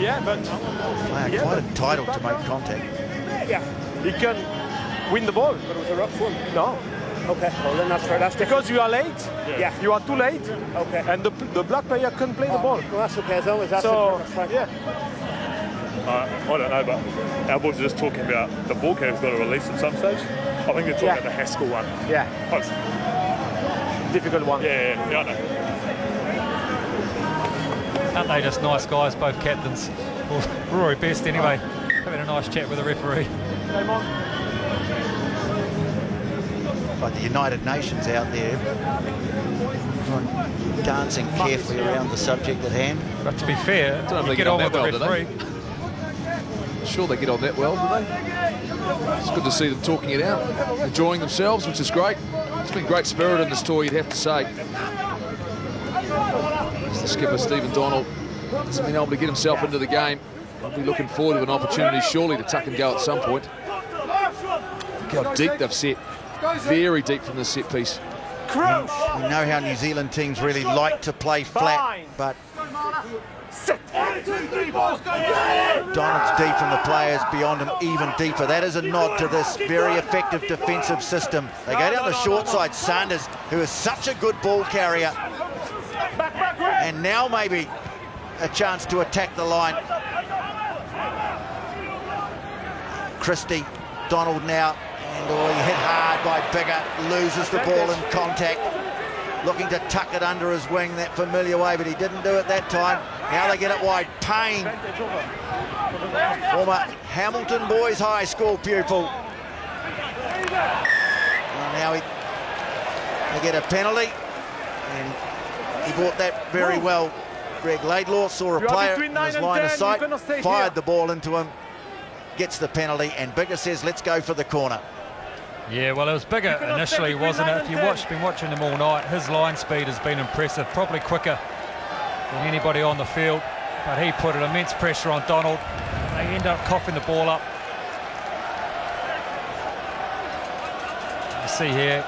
yeah, but player quite entitled to make contact. Yeah, he can win the ball. But it was a rough one. No. Okay, well then that's fair. That's because you are late. Yeah. You are too late. Okay. And the black player couldn't play the ball. Well, that's okay, as long as that's so, that's fine. Yeah. I don't know, but our boys are just talking about the ball carrier's got to release at some stage. I think they're talking about the Haskell one. Yeah. That's, difficult one. Yeah, I know. Aren't they just nice guys, both captains? Well, Rory Best anyway, having a nice chat with the referee. Like the United Nations out there, everyone dancing carefully around the subject at hand. But to be fair, you get on with the referee. Sure they get on that well, do they? It's good to see them talking it out, enjoying themselves, which is great. It's been great spirit in this tour, you'd have to say. As the skipper, Stephen Donald, hasn't been able to get himself into the game. He'll be looking forward to an opportunity, surely, to tuck and go at some point. Look how deep they've set. Very deep from the set piece. We know how New Zealand teams really like to play flat, but Donald's deep and the players beyond him even deeper. That is a nod to this very effective defensive system. They go down the short side. Sanders, who is such a good ball carrier, and now maybe a chance to attack the line. Christie, Donald now, and he hit hard by Bigger, loses the ball in contact, looking to tuck it under his wing that familiar way, but he didn't do it that time. Now they get it wide. Payne, former Hamilton Boys High School pupil. And now they get a penalty, and he brought that very well Greg Laidlaw saw a player in his line of sight, fired the ball into him, gets the penalty, and Bigger says, let's go for the corner. Yeah, well, it was Bigger initially, wasn't it? If you've been watching him all night, his line speed has been impressive, probably quicker than anybody on the field, but he put an immense pressure on Donald. They end up coughing the ball up. You see here,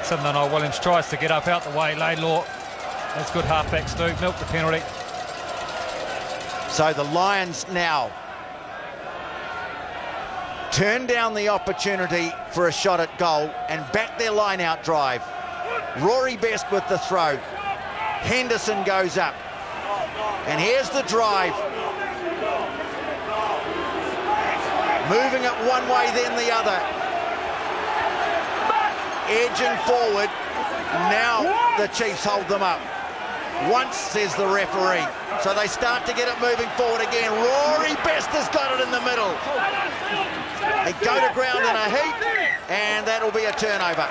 Sidney Williams tries to get up out the way. Laidlaw, that's good halfbacks do, milk the penalty. So the Lions now turn down the opportunity for a shot at goal and back their line-out drive. Rory Best with the throw. Henderson goes up. And here's the drive. Moving it one way, then the other. Edging forward. Now the Chiefs hold them up. Once, says the referee. So they start to get it moving forward again. Rory Best has got it in the middle. They go to ground in a heap, and that'll be a turnover.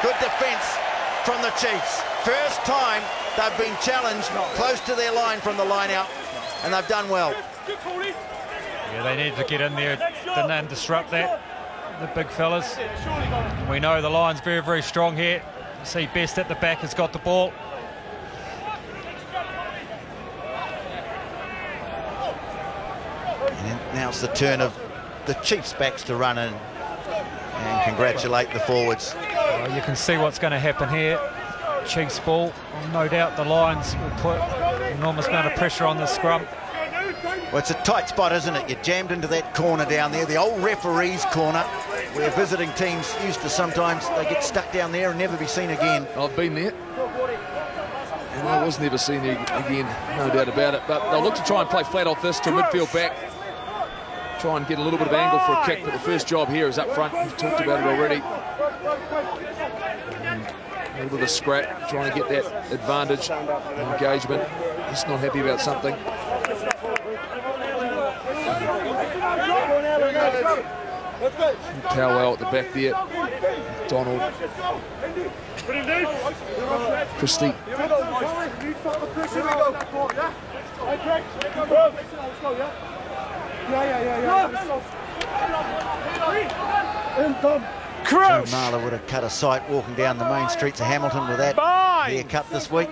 Good defence from the Chiefs. First time they've been challenged close to their line from the line out, and they've done well. Yeah, they needed to get in there, didn't disrupt that, the big fellas. We know the line's very, very strong here. You see Best at the back has got the ball. And now it's the turn of the Chiefs' backs to run in and congratulate the forwards. Well, you can see what's going to happen here. Chiefs ball. No doubt the Lions will put an enormous amount of pressure on the scrum. Well, it's a tight spot, isn't it? You're jammed into that corner down there, the old referee's corner, where visiting teams used to sometimes they get stuck down there and never be seen again. I've been there, and I was never seen there again, no doubt about it. But they'll look to try and play flat off this to midfield back. Try and get a little bit of angle for a kick, but the first job here is up front. We've talked about it already. And a little bit of scrap, trying to get that advantage, engagement. He's not happy about something. Powell at the back there. Donald. Christie. Joe Marler would have cut a sight walking down the main streets of Hamilton with that haircut this week.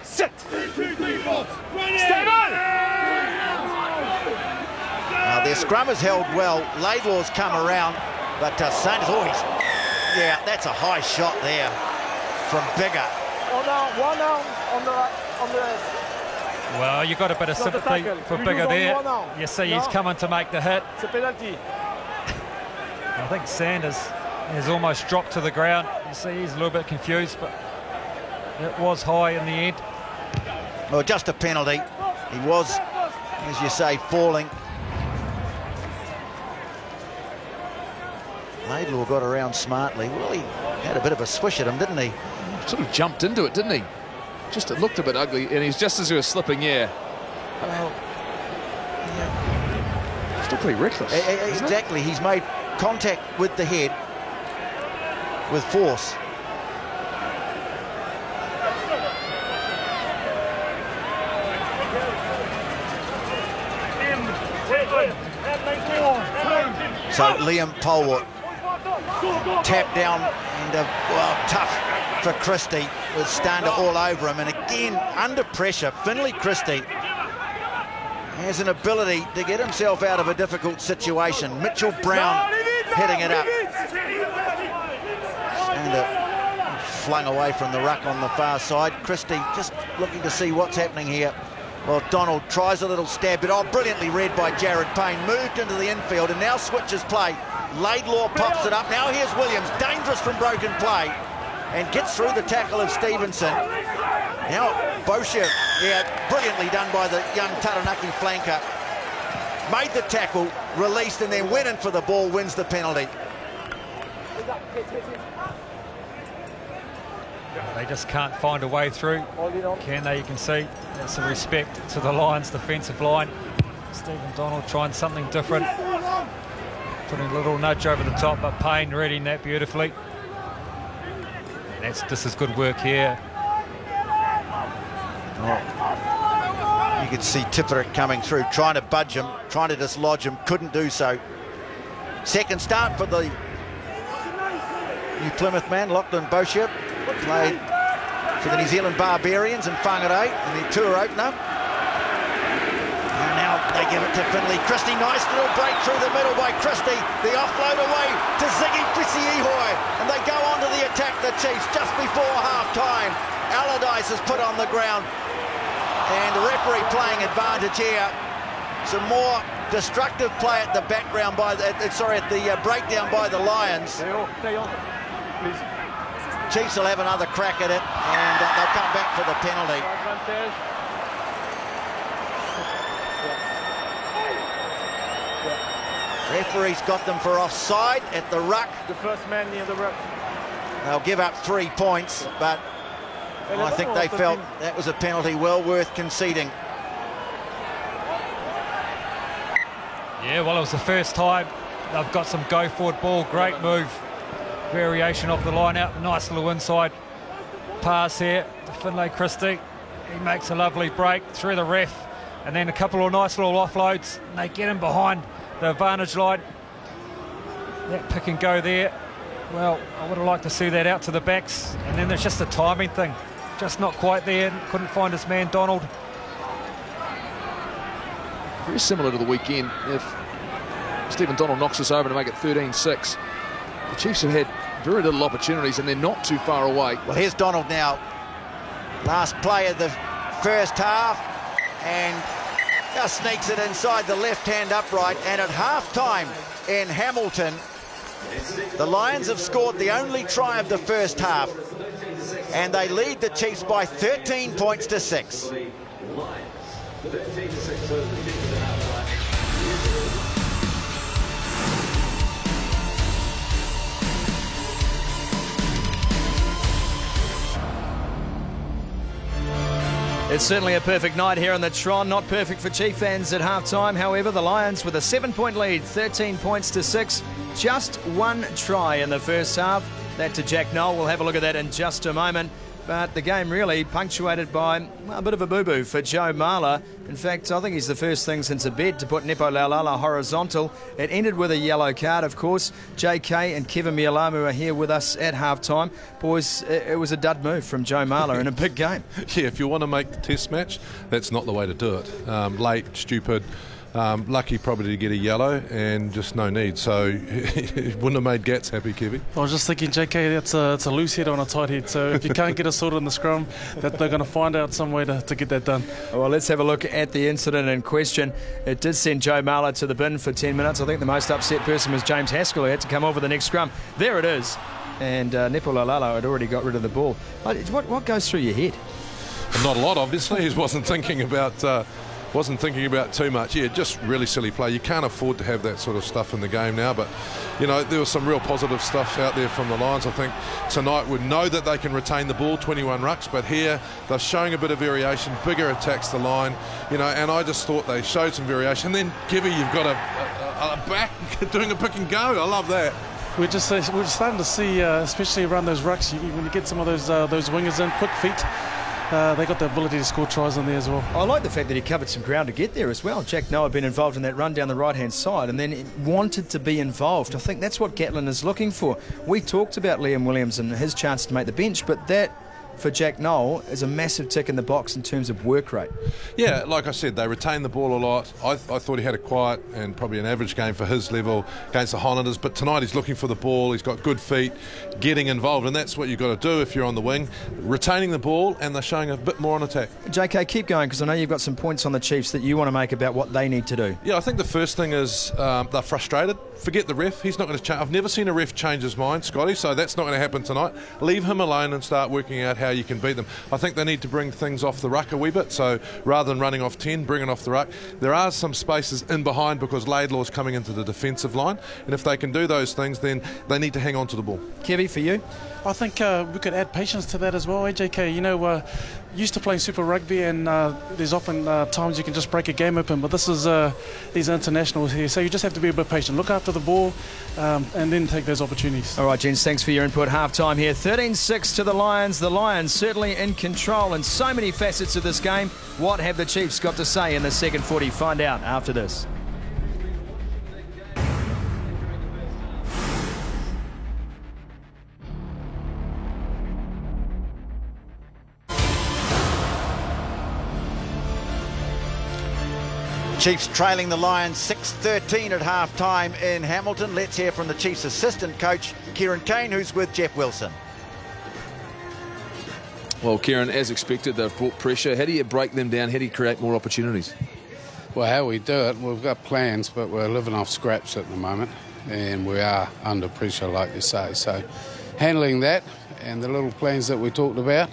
Sit. Now their scrum has held well. Laidlaw's come around, but Sanders always... Yeah, that's a high shot there from Bigger. One arm on the Well, you've got a bit of sympathy for Bigger there. You see he's coming to make the hit. It's a penalty. I think Sanders has almost dropped to the ground. You see he's a little bit confused, but it was high in the end. Well, just a penalty. He was, as you say, falling. Laidlaw got around smartly. Well, he had a bit of a swish at him, didn't he? Sort of jumped into it, didn't he? Just it looked a bit ugly, and he's just as he was slipping, yeah. Well, yeah. Still pretty reckless. Exactly. He's made contact with the head with force. So Liam Polwart tapped down and well, tough for Christie, with Stander all over him, and again under pressure. Finlay Christie has an ability to get himself out of a difficult situation. Mitchell Brown hitting it up. Stander flung away from the ruck on the far side. Christie just looking to see what's happening here. Well, Donald tries a little stab, but brilliantly read by Jared Payne. Moved into the infield and now switches play. Laidlaw pops it up. Now here's Williams, dangerous from broken play, and gets through the tackle of Stevenson. Now Bosher, yeah, brilliantly done by the young Taranaki flanker. Made the tackle, released, and then went in for the ball, wins the penalty. They just can't find a way through, can they? You can see there's some respect to the Lions' defensive line. Stephen Donald trying something different, putting a little nudge over the top, but Payne reading that beautifully. This is good work here. You could see Tipperick coming through, trying to budge him, trying to dislodge him, couldn't do so. Second start for the New Plymouth man, Lachlan Boshier, played for the New Zealand Barbarians and Whangarei in the tour opener. And now they give it to Finlay Christie. Nice little break through the middle by Christie. The offload away to Ziggy Fisiihoi. And they go on to the attack, the Chiefs, just before half-time. Allardyce is put on the ground. And the referee playing advantage here. Some more destructive play at the background by the, at the breakdown by the Lions. Please. Chiefs will have another crack at it, and they'll come back for the penalty. Referee's got them for offside at the ruck. The first man near the ruck. They'll give up 3 points, but I think they felt that was a penalty well worth conceding. Yeah, well, it was the first time. They've got some go-forward ball, great move. Variation off the line out, nice little inside pass here to Finlay Christie. He makes a lovely break through the ref, and then a couple of nice little offloads, and they get him behind the advantage line. That pick and go there, well, I would have liked to see that out to the backs, and then there's just a timing thing, just not quite there, couldn't find his man Donald. Very similar to the weekend. If Stephen Donald knocks us over to make it 13-6, the Chiefs have had very little opportunities and they're not too far away. Well, here's Donald now. Last play of the first half, and just sneaks it inside the left-hand upright. And at half-time in Hamilton, the Lions have scored the only try of the first half, and they lead the Chiefs by 13 points to 6. It's certainly a perfect night here in the Tron. Not perfect for Chief fans at half-time. However, the Lions with a 7-point lead, 13 points to 6. Just one try in the first half. That to Jack Noel. We'll have a look at that in just a moment. But the game really punctuated by a bit of a boo-boo for Joe Marler. In fact, I think he's the first thing since a bed to put Nepo Laulala horizontal. It ended with a yellow card, of course. JK and Kevin Mialamu are here with us at half-time. Boys, it was a dud move from Joe Marler in a big game. Yeah, if you want to make the test match, that's not the way to do it. Late, stupid. Lucky probably to get a yellow and just no need. So it wouldn't have made Gats happy, Kevy. I was just thinking, JK, it's a loose head on a tight head. So if you can't get it sorted in the scrum, that they're going to find out some way to get that done. Well, let's have a look at the incident in question. It did send Joe Marler to the bin for 10 minutes. I think the most upset person was James Haskell, who had to come over the next scrum. There it is. And Nepo Laulala had already got rid of the ball. What goes through your head? Not a lot, obviously. He wasn't thinking about too much. Yeah, just really silly play. You can't afford to have that sort of stuff in the game now, but you know, there was some real positive stuff out there from the Lions. I think tonight would know that they can retain the ball, 21 rucks, but here they're showing a bit of variation, bigger attacks the line, you know, and I just thought they showed some variation. And then Kevy, you've got a back doing a pick and go. I love that. We're starting to see, especially around those rucks, when you get some of those wingers in, quick feet. They got the ability to score tries on there as well. I like the fact that he covered some ground to get there as well. Jack Noah had been involved in that run down the right-hand side and then wanted to be involved. I think that's what Gatlin is looking for. We talked about Liam Williams and his chance to make the bench, but that, for Jack Noel, is a massive tick in the box in terms of work rate. Yeah, like I said, they retained the ball a lot. I thought he had a quiet and probably an average game for his level against the Highlanders, but tonight he's looking for the ball, he's got good feet, getting involved, and that's what you've got to do if you're on the wing, retaining the ball, and they're showing a bit more on attack. JK, keep going, because I know you've got some points on the Chiefs that you want to make about what they need to do. Yeah, I think the first thing is they're frustrated. Forget the ref, he's not going to change. I've never seen a ref change his mind, Scotty, so that's not going to happen tonight. Leave him alone and start working out how you can beat them. I think they need to bring things off the ruck a wee bit, so rather than running off 10, bring it off the ruck. There are some spaces in behind because Laidlaw's coming into the defensive line, and if they can do those things, then they need to hang on to the ball. Kevy, for you? I think we could add patience to that as well, AJK. You know, used to playing Super Rugby, and there's often times you can just break a game open, but this is these internationals here, so you just have to be a bit patient, look after the ball, and then take those opportunities. All right, gents, thanks for your input. Half-time here, 13-6 to the Lions. The Lions certainly in control in so many facets of this game. What have the Chiefs got to say in the second 40? Find out after this. Chiefs trailing the Lions 6-13 at half-time in Hamilton. Let's hear from the Chiefs assistant coach, Kieran Kane, who's with Jeff Wilson. Well, Kieran, as expected, they've brought pressure. How do you break them down? How do you create more opportunities? Well, how we do it, we've got plans, but we're living off scraps at the moment, and we are under pressure, like you say. So handling that and the little plans that we talked about,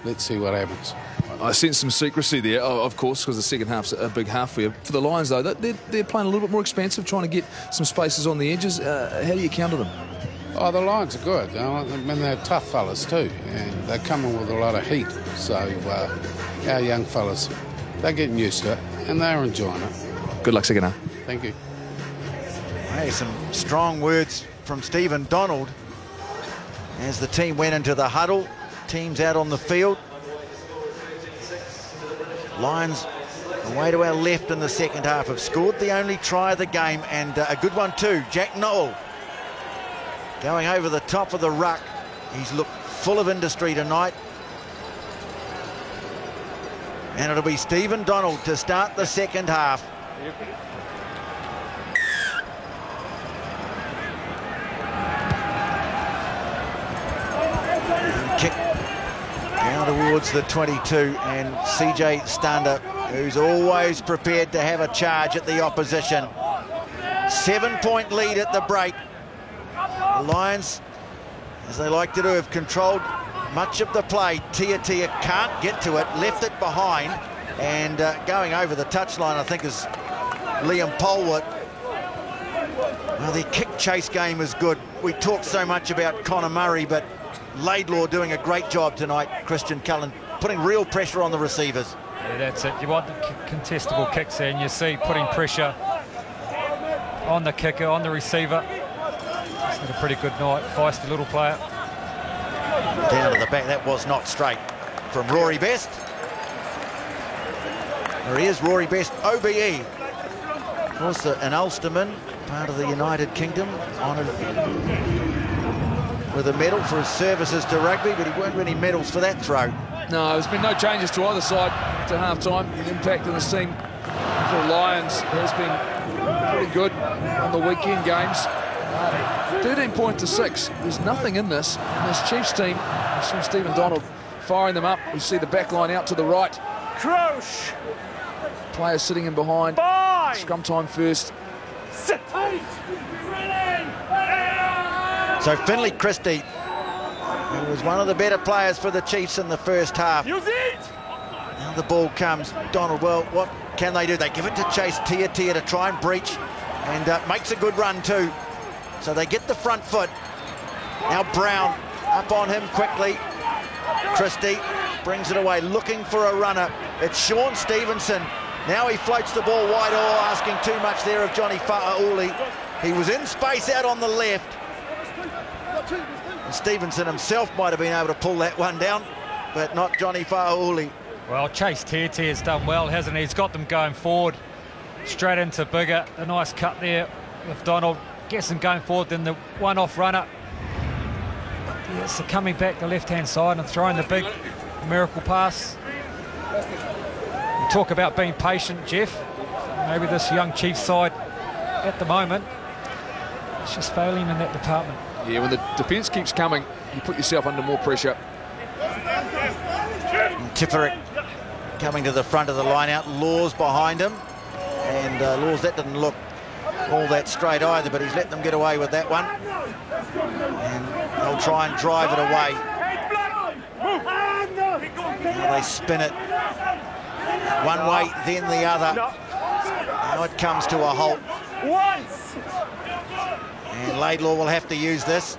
let's see what happens. I sense some secrecy there, of course, because the second half's a big half for you. For the Lions, though, they're playing a little bit more expansive, trying to get some spaces on the edges. How do you counter them? Oh, the Lions are good. I mean, they're tough fellas too, and they're coming with a lot of heat. So our young fellas, they're getting used to it, and they're enjoying it. Good luck second half. Thank you. Hey, some strong words from Stephen Donald as the team went into the huddle. Teams out on the field. Lions away to our left in the second half have scored the only try of the game, and a good one too. Jack Noel going over the top of the ruck. He's looked full of industry tonight. And it'll be Stephen Donald to start the second half. Kick down towards the 22, and CJ Stander, who's always prepared to have a charge at the opposition. 7-point lead at the break. The Lions, as they like to do, have controlled much of the play. Tia can't get to it, left it behind, and going over the touchline, I think, is Liam Polwood. Well, their kick chase game is good. We talk so much about Connor Murray, but Laidlaw doing a great job tonight, Christian Cullen, putting real pressure on the receivers. Yeah, that's it. You want the contestable kicks there, and you see putting pressure on the kicker, on the receiver. He's had a pretty good night. Feisty little player. Down to the back, that was not straight from Rory Best. There he is, Rory Best, OBE. Of course, an Ulsterman, part of the United Kingdom, honoured with a medal for his services to rugby, but he weren't any medals for that throw. No, there's been no changes to either side to half-time. The impact on this team for the Lions has been pretty good on the weekend games. 13 points to 6. There's nothing in this Chiefs team. We see Stephen Donald firing them up. We see the back line out to the right. Crouch. Players sitting in behind. Scrum time first. Sit. So Finlay Christie, who was one of the better players for the Chiefs in the first half. Use it. Now the ball comes. Donald, well, what can they do? They give it to Chase Tia to try and breach, and makes a good run too. So they get the front foot. Now Brown up on him quickly. Christie brings it away, looking for a runner. It's Sean Stevenson. Now he floats the ball wide, asking too much there of Johnny Fa'auli. He was in space out on the left. And Stevenson himself might have been able to pull that one down, but not Johnny Fa'auli. Well, Chase Tia has done well, hasn't he? He's got them going forward, straight into Bigger. A nice cut there with Donald. Gets them going forward, then the one-off runner. Yes, they're coming back the left-hand side and throwing the big miracle pass. You talk about being patient, Jeff. Maybe this young Chiefs side at the moment is just failing in that department. Yeah, when the defence keeps coming, you put yourself under more pressure. Tipperick coming to the front of the line out. Laws behind him. And Laws, that didn't look all that straight either, but he's let them get away with that one. And they'll try and drive it away. Now they spin it one way, then the other. Now it comes to a halt. And Laidlaw will have to use this.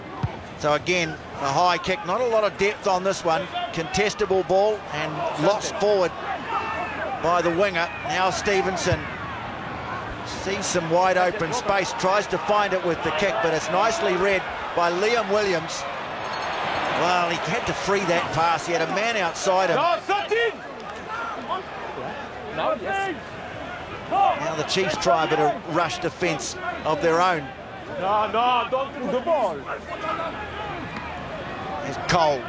So again, a high kick, not a lot of depth on this one. contestable ball and lost forward by the winger. Now Stevenson sees some wide open space, tries to find it with the kick, but it's nicely read by Liam Williams. Well, he had to free that pass. He had a man outside him. Now the Chiefs try a bit of rush defence of their own. No, don't put the ball. There's Cole.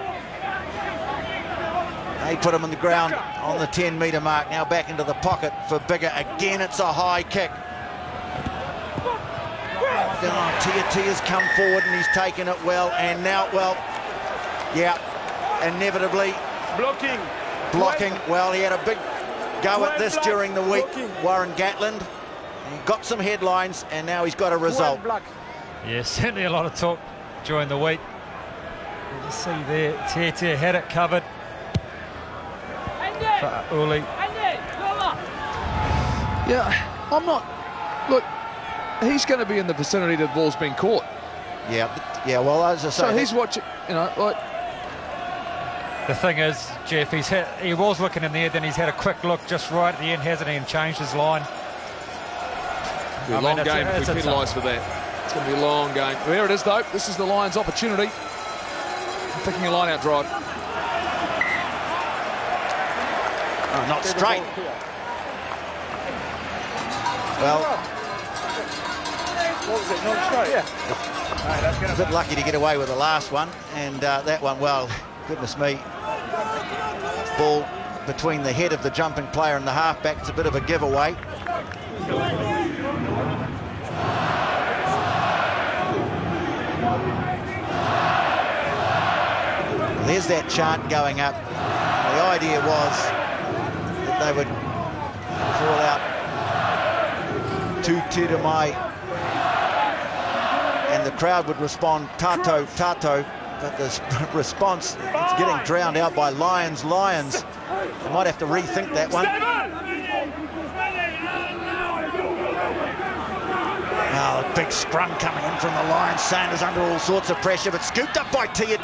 They put him on the ground on the 10-metre mark. Now back into the pocket for Bigger. Again, it's a high kick. Tia's come forward and he's taken it well. And now, well, yeah, inevitably. Blocking. Well, he had a big go at this during the week, Warren Gatland. He got some headlines and now he's got a result. Yeah, certainly a lot of talk during the week. You see there, Tia had it covered for Uli. Yeah, I'm not... Look, he's going to be in the vicinity that the ball's been caught. Yeah, well, as I say... So he's watching, you know, like... The thing is, Jeff, he was looking in there, then he's had a quick look just right at the end, hasn't he, and changed his line. It'll be a long game if we penalise for that. It's going to be a long game. There it is, though. This is the Lions' opportunity. Picking a line-out drive. Oh, not straight. Well, What was it? Not straight? Yeah. a bit lucky to get away with the last one, and that one, well, goodness me. Ball between the head of the jumping player and the halfback. It's a bit of a giveaway. There's that chant going up. The idea was that they would call out "Tu Tira Mai," and the crowd would respond "Tato, Tato," but the response is getting drowned out by Lions, Lions. They might have to rethink that one. Oh, a big scrum coming in from the Lions. Sanders under all sorts of pressure, but scooped up by Tia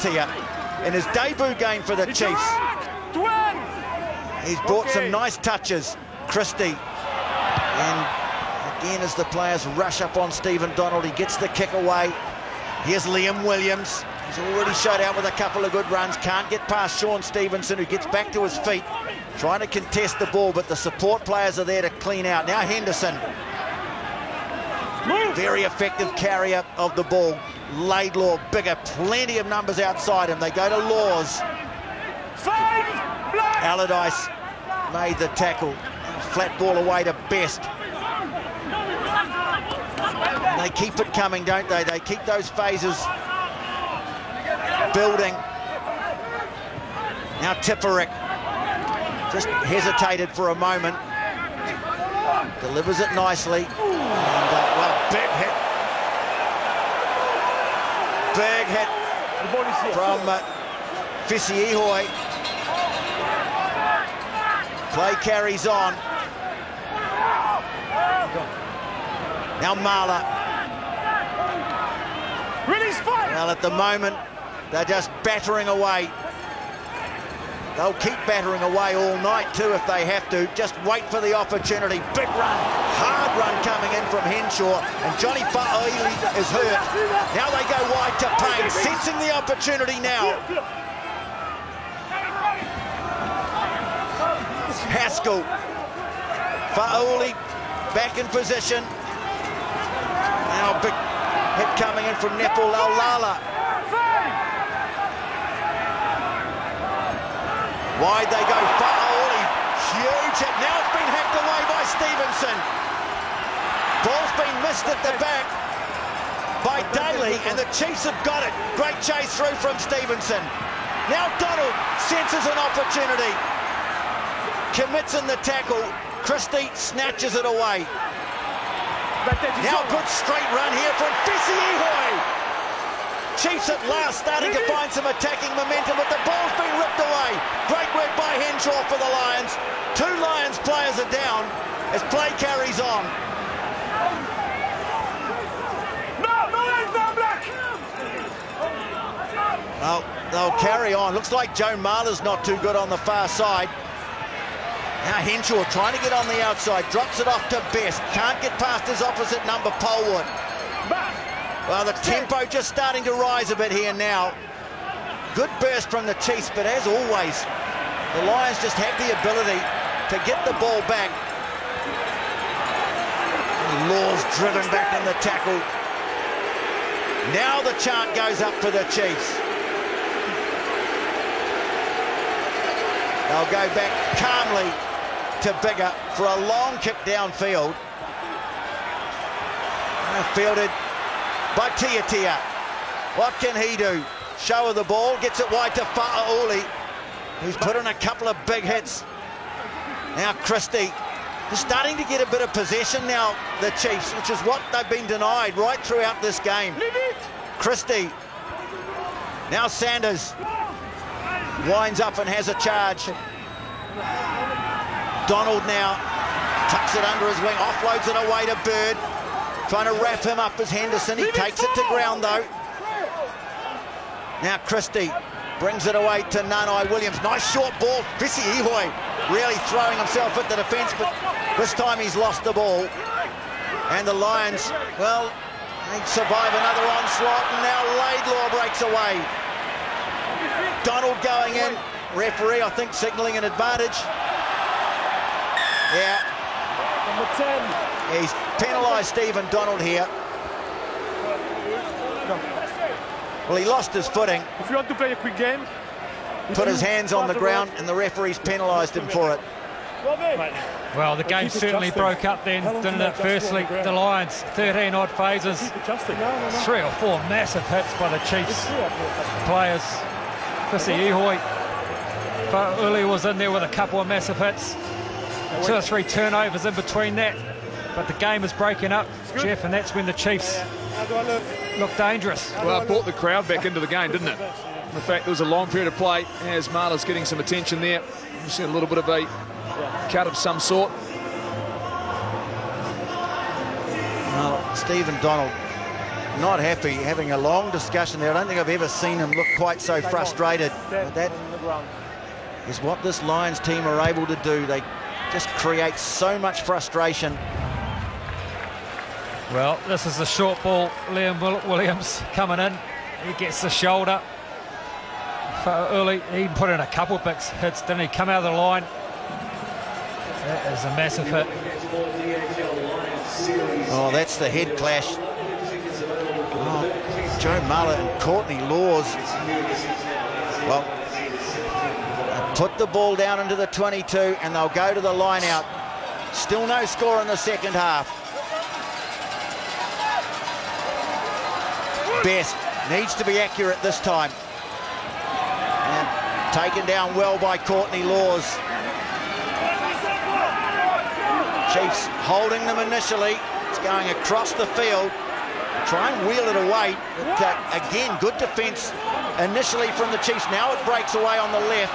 in his debut game for the Chiefs. He's brought some nice touches, Christie. And again, as the players rush up on Stephen Donald, he gets the kick away. Here's Liam Williams. He's already showed out with a couple of good runs. Can't get past Sean Stevenson, who gets back to his feet, trying to contest the ball, but the support players are there to clean out. Now Henderson. Very effective carrier of the ball. Laidlaw, Bigger, plenty of numbers outside him. They go to Laws. Allardyce made the tackle. Flat ball away to Best. And they keep it coming, don't they? They keep those phases building. Now Tipperick just hesitated for a moment. Delivers it nicely. And, well, big hit. Big hit from Fisiihoi. Play carries on. Now Marla. Well, at the moment, they're just battering away. They'll keep battering away all night too if they have to. Just wait for the opportunity. Big run, hard run coming in from Henshaw. And Johnny Fa'aili is hurt. Now they go wide to Payne, sensing the opportunity now. Haskell. Fa'aili back in position. Now a big hit coming in from Nepal Laulala. Wide they go, Fa'aili, huge hit. Now it's been hacked away by Stevenson. Ball's been missed at the back by Daly, and the Chiefs have got it. Great chase through from Stevenson. Now Donald senses an opportunity. Commits in the tackle. Christie snatches it away. Now a good straight run here from Fisiihoi. Chiefs at last starting to find some attacking momentum, but the ball's been ripped away. Great work by Henshaw for the Lions. 2 Lions players are down as play carries on. Well, they'll carry on. Looks like Joe Marler's not too good on the far side. Now Henshaw trying to get on the outside, drops it off to Best. Can't get past his opposite number, Polwood. Well, the tempo just starting to rise a bit here now. Good burst from the Chiefs, but as always, the Lions just have the ability to get the ball back. Law's driven back in the tackle. Now the chant goes up for the Chiefs. They'll go back calmly to Bigger for a long kick downfield. Fielded by Tiatia. What can he do? Show of the ball, gets it wide to Fa'auli, who's put in a couple of big hits. Now Christie is starting to get a bit of possession now, the Chiefs, which is what they've been denied right throughout this game. Christie. Now Sanders winds up and has a charge. Donald now tucks it under his wing, offloads it away to Bird. Trying to wrap him up as Henderson. He takes it to ground though. Now Christie brings it away to Nanai Williams. Nice short ball. Visi Ihoi really throwing himself at the defence, but this time he's lost the ball. And the Lions, well, they survive another onslaught, and now Laidlaw breaks away. Donald going in. Referee, I think, signalling an advantage. Yeah. Number 10. He's penalised Stephen Donald here. Well, he lost his footing. If you want to play a quick game, put his hands on the ground, and the referee's penalised him for it. Well, the game certainly broke up then, didn't it? Firstly, the Lions, 13 odd phases, 3 or 4 massive hits by the Chiefs players. Visi Ihoi, Uli was in there with a couple of massive hits, 2 or 3 turnovers in between that. But the game is breaking up, Jeff, and that's when the Chiefs look dangerous. Well, it brought the crowd back into the game, didn't it? In fact, there was a long period of play as Marler's getting some attention there. You see a little bit of a cut of some sort. Well, Stephen Donald not happy, having a long discussion there. I don't think I've ever seen him look quite so frustrated. But that is what this Lions team are able to do. They just create so much frustration. Well, this is a short ball. Liam Williams coming in. He gets the shoulder. For early, he put in a couple of big hits, didn't he? Come out of the line. That is a massive hit. Oh, that's the head clash. Oh, Joe Marler and Courtney Laws. Well, put the ball down into the 22 and they'll go to the line out. Still no score in the second half. Best needs to be accurate this time. And taken down well by Courtney Laws. Chiefs holding them initially. It's going across the field. Try and wheel it away. But, again, good defence initially from the Chiefs. Now it breaks away on the left.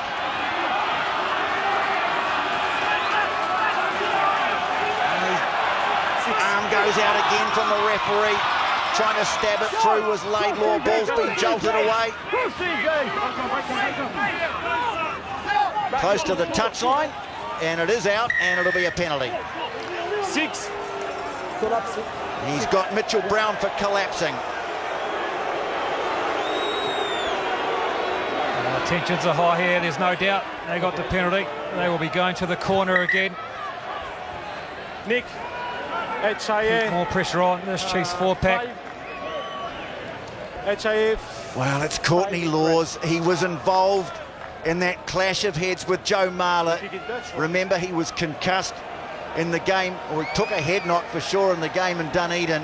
Arm goes out again from the referee. Trying to stab it through was Laidlaw. Ball's been jolted away. Close to the touchline, and it is out, and it'll be a penalty. 6. He's got Mitchell Brown for collapsing. Tensions are high here, there's no doubt. They got the penalty. They will be going to the corner again. Nick, HIA. More pressure on this Chiefs 4-pack. HIA. Well, it's Courtney Laws. He was involved in that clash of heads with Joe Marler. Remember, he was concussed in the game, or he took a head knock for sure in the game in Dunedin.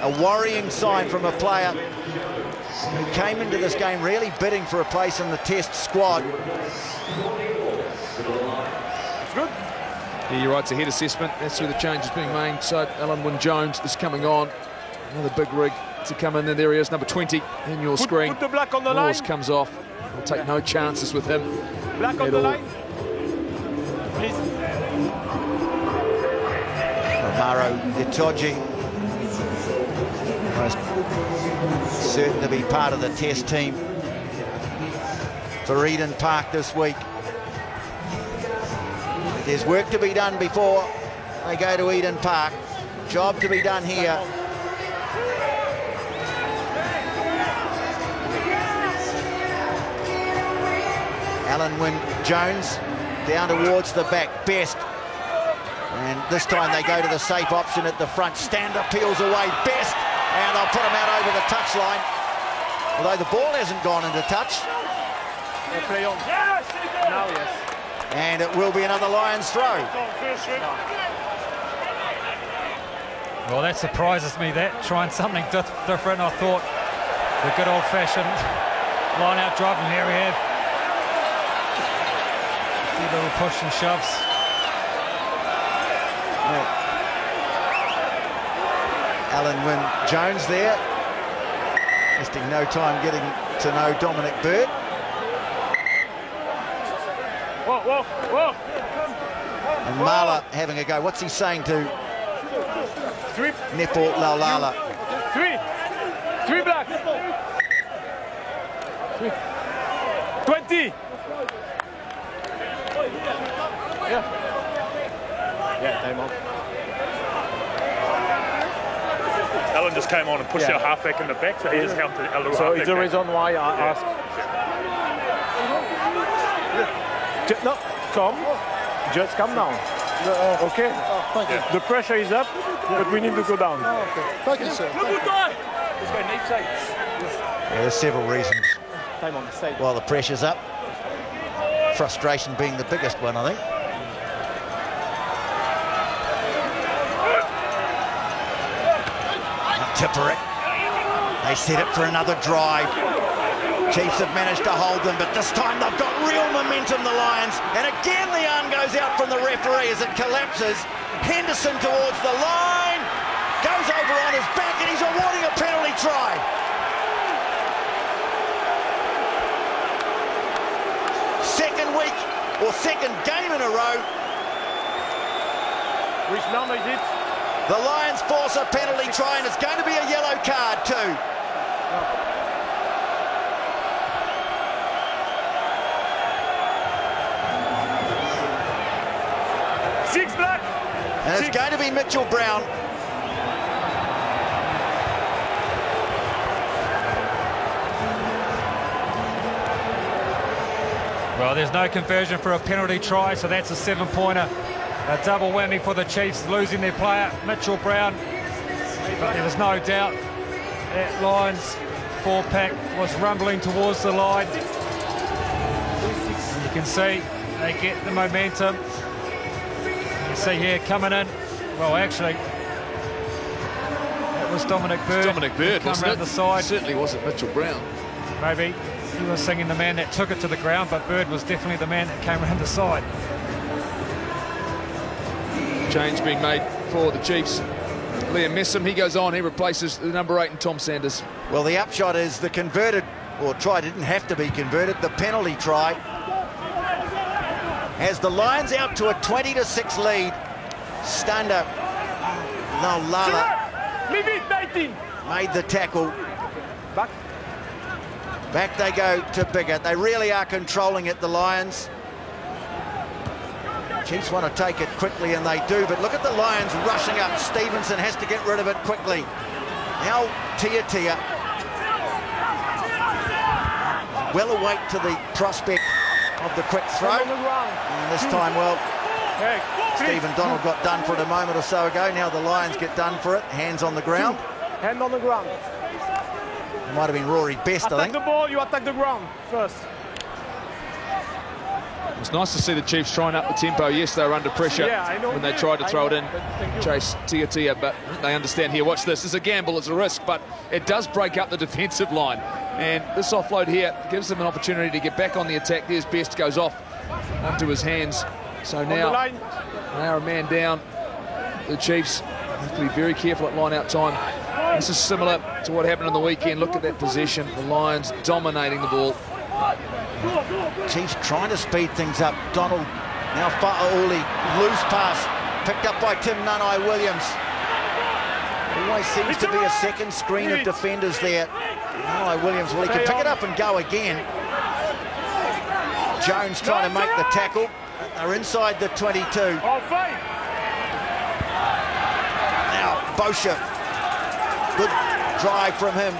A worrying sign from a player who came into this game really bidding for a place in the test squad. Good. Yeah, you're right, it's a head assessment. That's where the change is being made. So Alan Wynne-Jones is coming on. Another big rig to come in. There he is, number 20 in your screen. Put the black on the Laws line. comes off. We'll take no chances with him. Black on the line. Please. Romaro Itoji, most certain to be part of the test team. for Eden Park this week. There's work to be done before they go to Eden Park. Job to be done here. Alan Wynne Jones down towards the back, Best. And this time they go to the safe option at the front. Stander peels away, Best. And they'll put him out over the touchline. Although the ball hasn't gone into touch. Play on. Now, yes. And it will be another Lions throw. Well, that surprises me, that. Trying something different. I thought the good old-fashioned line-out drive, and here we have a few little push and shoves. Alan Wynne Jones there. Wasting no time getting to know Dominic Bird. Whoa. And Marla having a go. What's he saying to Nepo Laulala? Three black. 20. Yeah, time out. Alan just came on and pushed our halfback in the back, so he just helped our little So halfback it's the back. reason why I asked. No, come. Just come down. Okay? Thank you. The pressure is up, but we need to go down. Thank you, sir. There's several reasons Time on the side. while the pressure's up. Frustration being the biggest one, I think. Tipperick. They set it for another drive. Chiefs have managed to hold them, but this time they've got real momentum, the Lions. And again, the arm goes out from the referee as it collapses. Henderson towards the line. Goes over on his back, and he's awarding a penalty try. Second week, or second game in a row. Which number is it? The Lions force a penalty try, and it's going to be a yellow card too. Six black. And it's going to be Mitchell Brown. Well, there's no conversion for a penalty try, so that's a 7-pointer. A double whammy for the Chiefs, losing their player, Mitchell Brown. But there was no doubt that Lions 4-pack was rumbling towards the line. And you can see they get the momentum. You see here coming in. Well, actually, it was Dominic Bird. Dominic Bird, wasn't it? The side. Certainly wasn't Mitchell Brown. Maybe he was singing the man that took it to the ground, but Bird was definitely the man that came around the side. Change being made for the Chiefs. Liam Messam, he goes on, he replaces the number 8 and Tom Sanders. Well, the upshot is the converted, or try didn't have to be converted, the penalty try has the Lions out to a 20-6 lead. Stander Laulala made the tackle. Back they go to Biggett. They really are controlling it, the Lions. Chiefs want to take it quickly, and they do, but look at the Lions rushing up. Stevenson has to get rid of it quickly. Now Tia. Well awake to the prospect of the quick throw. And this time, well, Stephen Donald got done for it a moment or so ago. Now the Lions get done for it. Hands on the ground. Hand on the ground. It might have been Rory Best, I think. Attack the ball, you attack the ground first. It's nice to see the Chiefs trying up the tempo. Yes, they were under pressure when they tried to throw it in, chase Tia, but they understand here. Watch this. It's a gamble, it's a risk, but it does break up the defensive line. And this offload here gives them an opportunity to get back on the attack. There's Best, goes off onto his hands. So now they are a man down. The Chiefs have to be very careful at line-out time. This is similar to what happened on the weekend. Look at that possession. The Lions dominating the ball. Chiefs trying to speed things up. Donald, now Fa'auli, loose pass, picked up by Tim Nanai-Williams. Always seems to be a second screen of defenders there. Nanai-Williams, well, he can pick it up and go again. Jones trying to make the tackle. They're inside the 22. Now Bosher, good drive from him.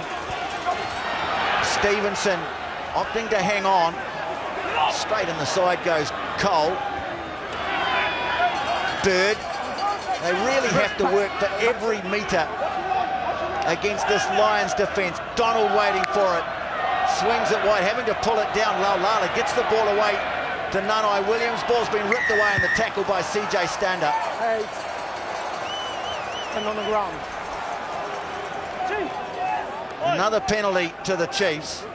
Stevenson opting to hang on. Straight in the side goes Cole. Bird. They really have to work for every metre against this Lions defence. Donald waiting for it. Swings it wide, having to pull it down. Laulala gets the ball away to Nanai Williams. Ball's been ripped away in the tackle by CJ Stander. 8. And on the ground. Another penalty to the Chiefs.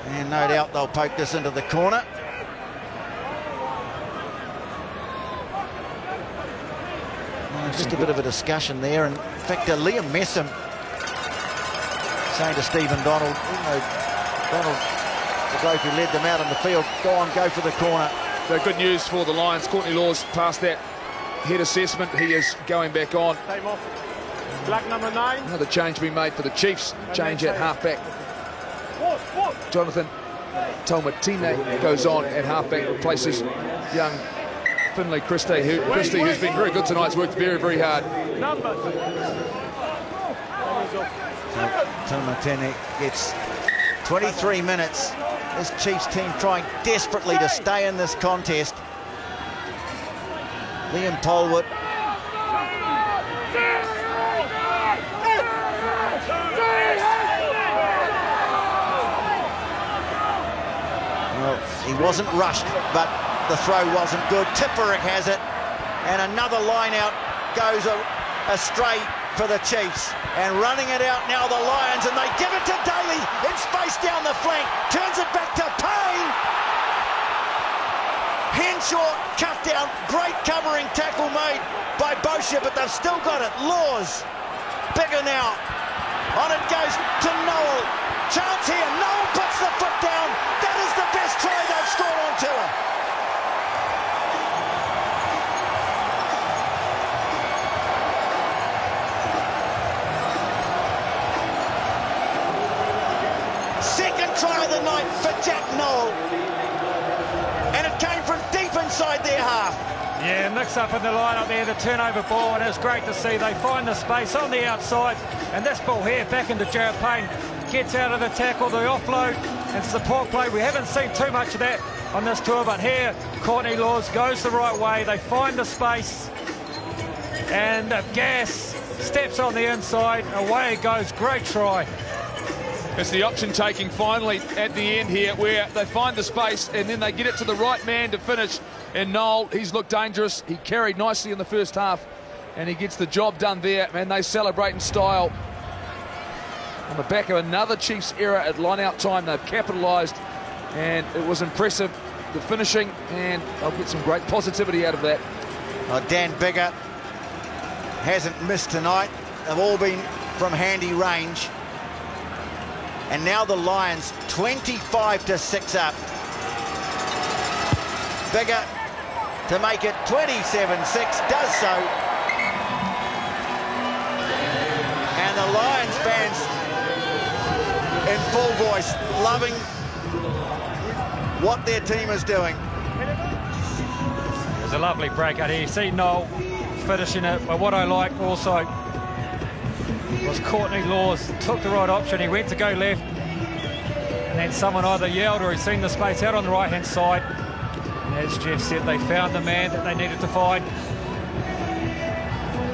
And no doubt they'll poke this into the corner. Just a bit of a discussion there. In fact, Liam Messam saying to Stephen Donald, even though Donald, the bloke who led them out on the field, go for the corner. So good news for the Lions. Courtney Laws passed that head assessment. He is going back on. Time off. Black number 9. Another change being made for the Chiefs. Change at halfback. Jonathan Tomatine goes on at halfback, replaces young Finlay Christie, who's been very good tonight. Has worked very, very hard. Tomatine gets 23 minutes. This Chiefs team trying desperately to stay in this contest. Liam Polwood. Well, he wasn't rushed, but the throw wasn't good. Tipperick has it, and another line out goes astray for the Chiefs. And running it out now, the Lions, and they give it to Daly in space down the flank. Turns it back to Payne. Henshaw cut down. Great covering tackle made by Bosher, but they've still got it. Laws, bigger now. On it goes to Noel. Chance here. Noel puts the foot down. That is the best try they've scored on tour. Second try of the night for Jack Noel. And it came from deep inside their half. Yeah, mix up in the line up there, the turnover ball, and it's great to see they find the space on the outside. And this ball here back into Jared Payne. Gets out of the tackle, the offload, and support play. We haven't seen too much of that on this tour, but here, Courtney Laws goes the right way. They find the space, and Gas steps on the inside. Away it goes. Great try. It's the option taking finally at the end here, where they find the space and then they get it to the right man to finish. And Noel, he's looked dangerous. He carried nicely in the first half, and he gets the job done there. And they celebrate in style. On the back of another Chiefs error at line-out time, they've capitalised, and it was impressive, the finishing, and they'll get some great positivity out of that. Well, Dan Bigger hasn't missed tonight. They've all been from handy range. And now the Lions 25-6 up. Bigger to make it 27-6, does so. And the Lions fans in full voice, loving what their team is doing. There's a lovely breakout here. You see Noel finishing it, but what I like also was Courtney Laws took the right option. He went to go left, and then someone either yelled or he'd seen the space out on the right-hand side. And as Jeff said, they found the man that they needed to find.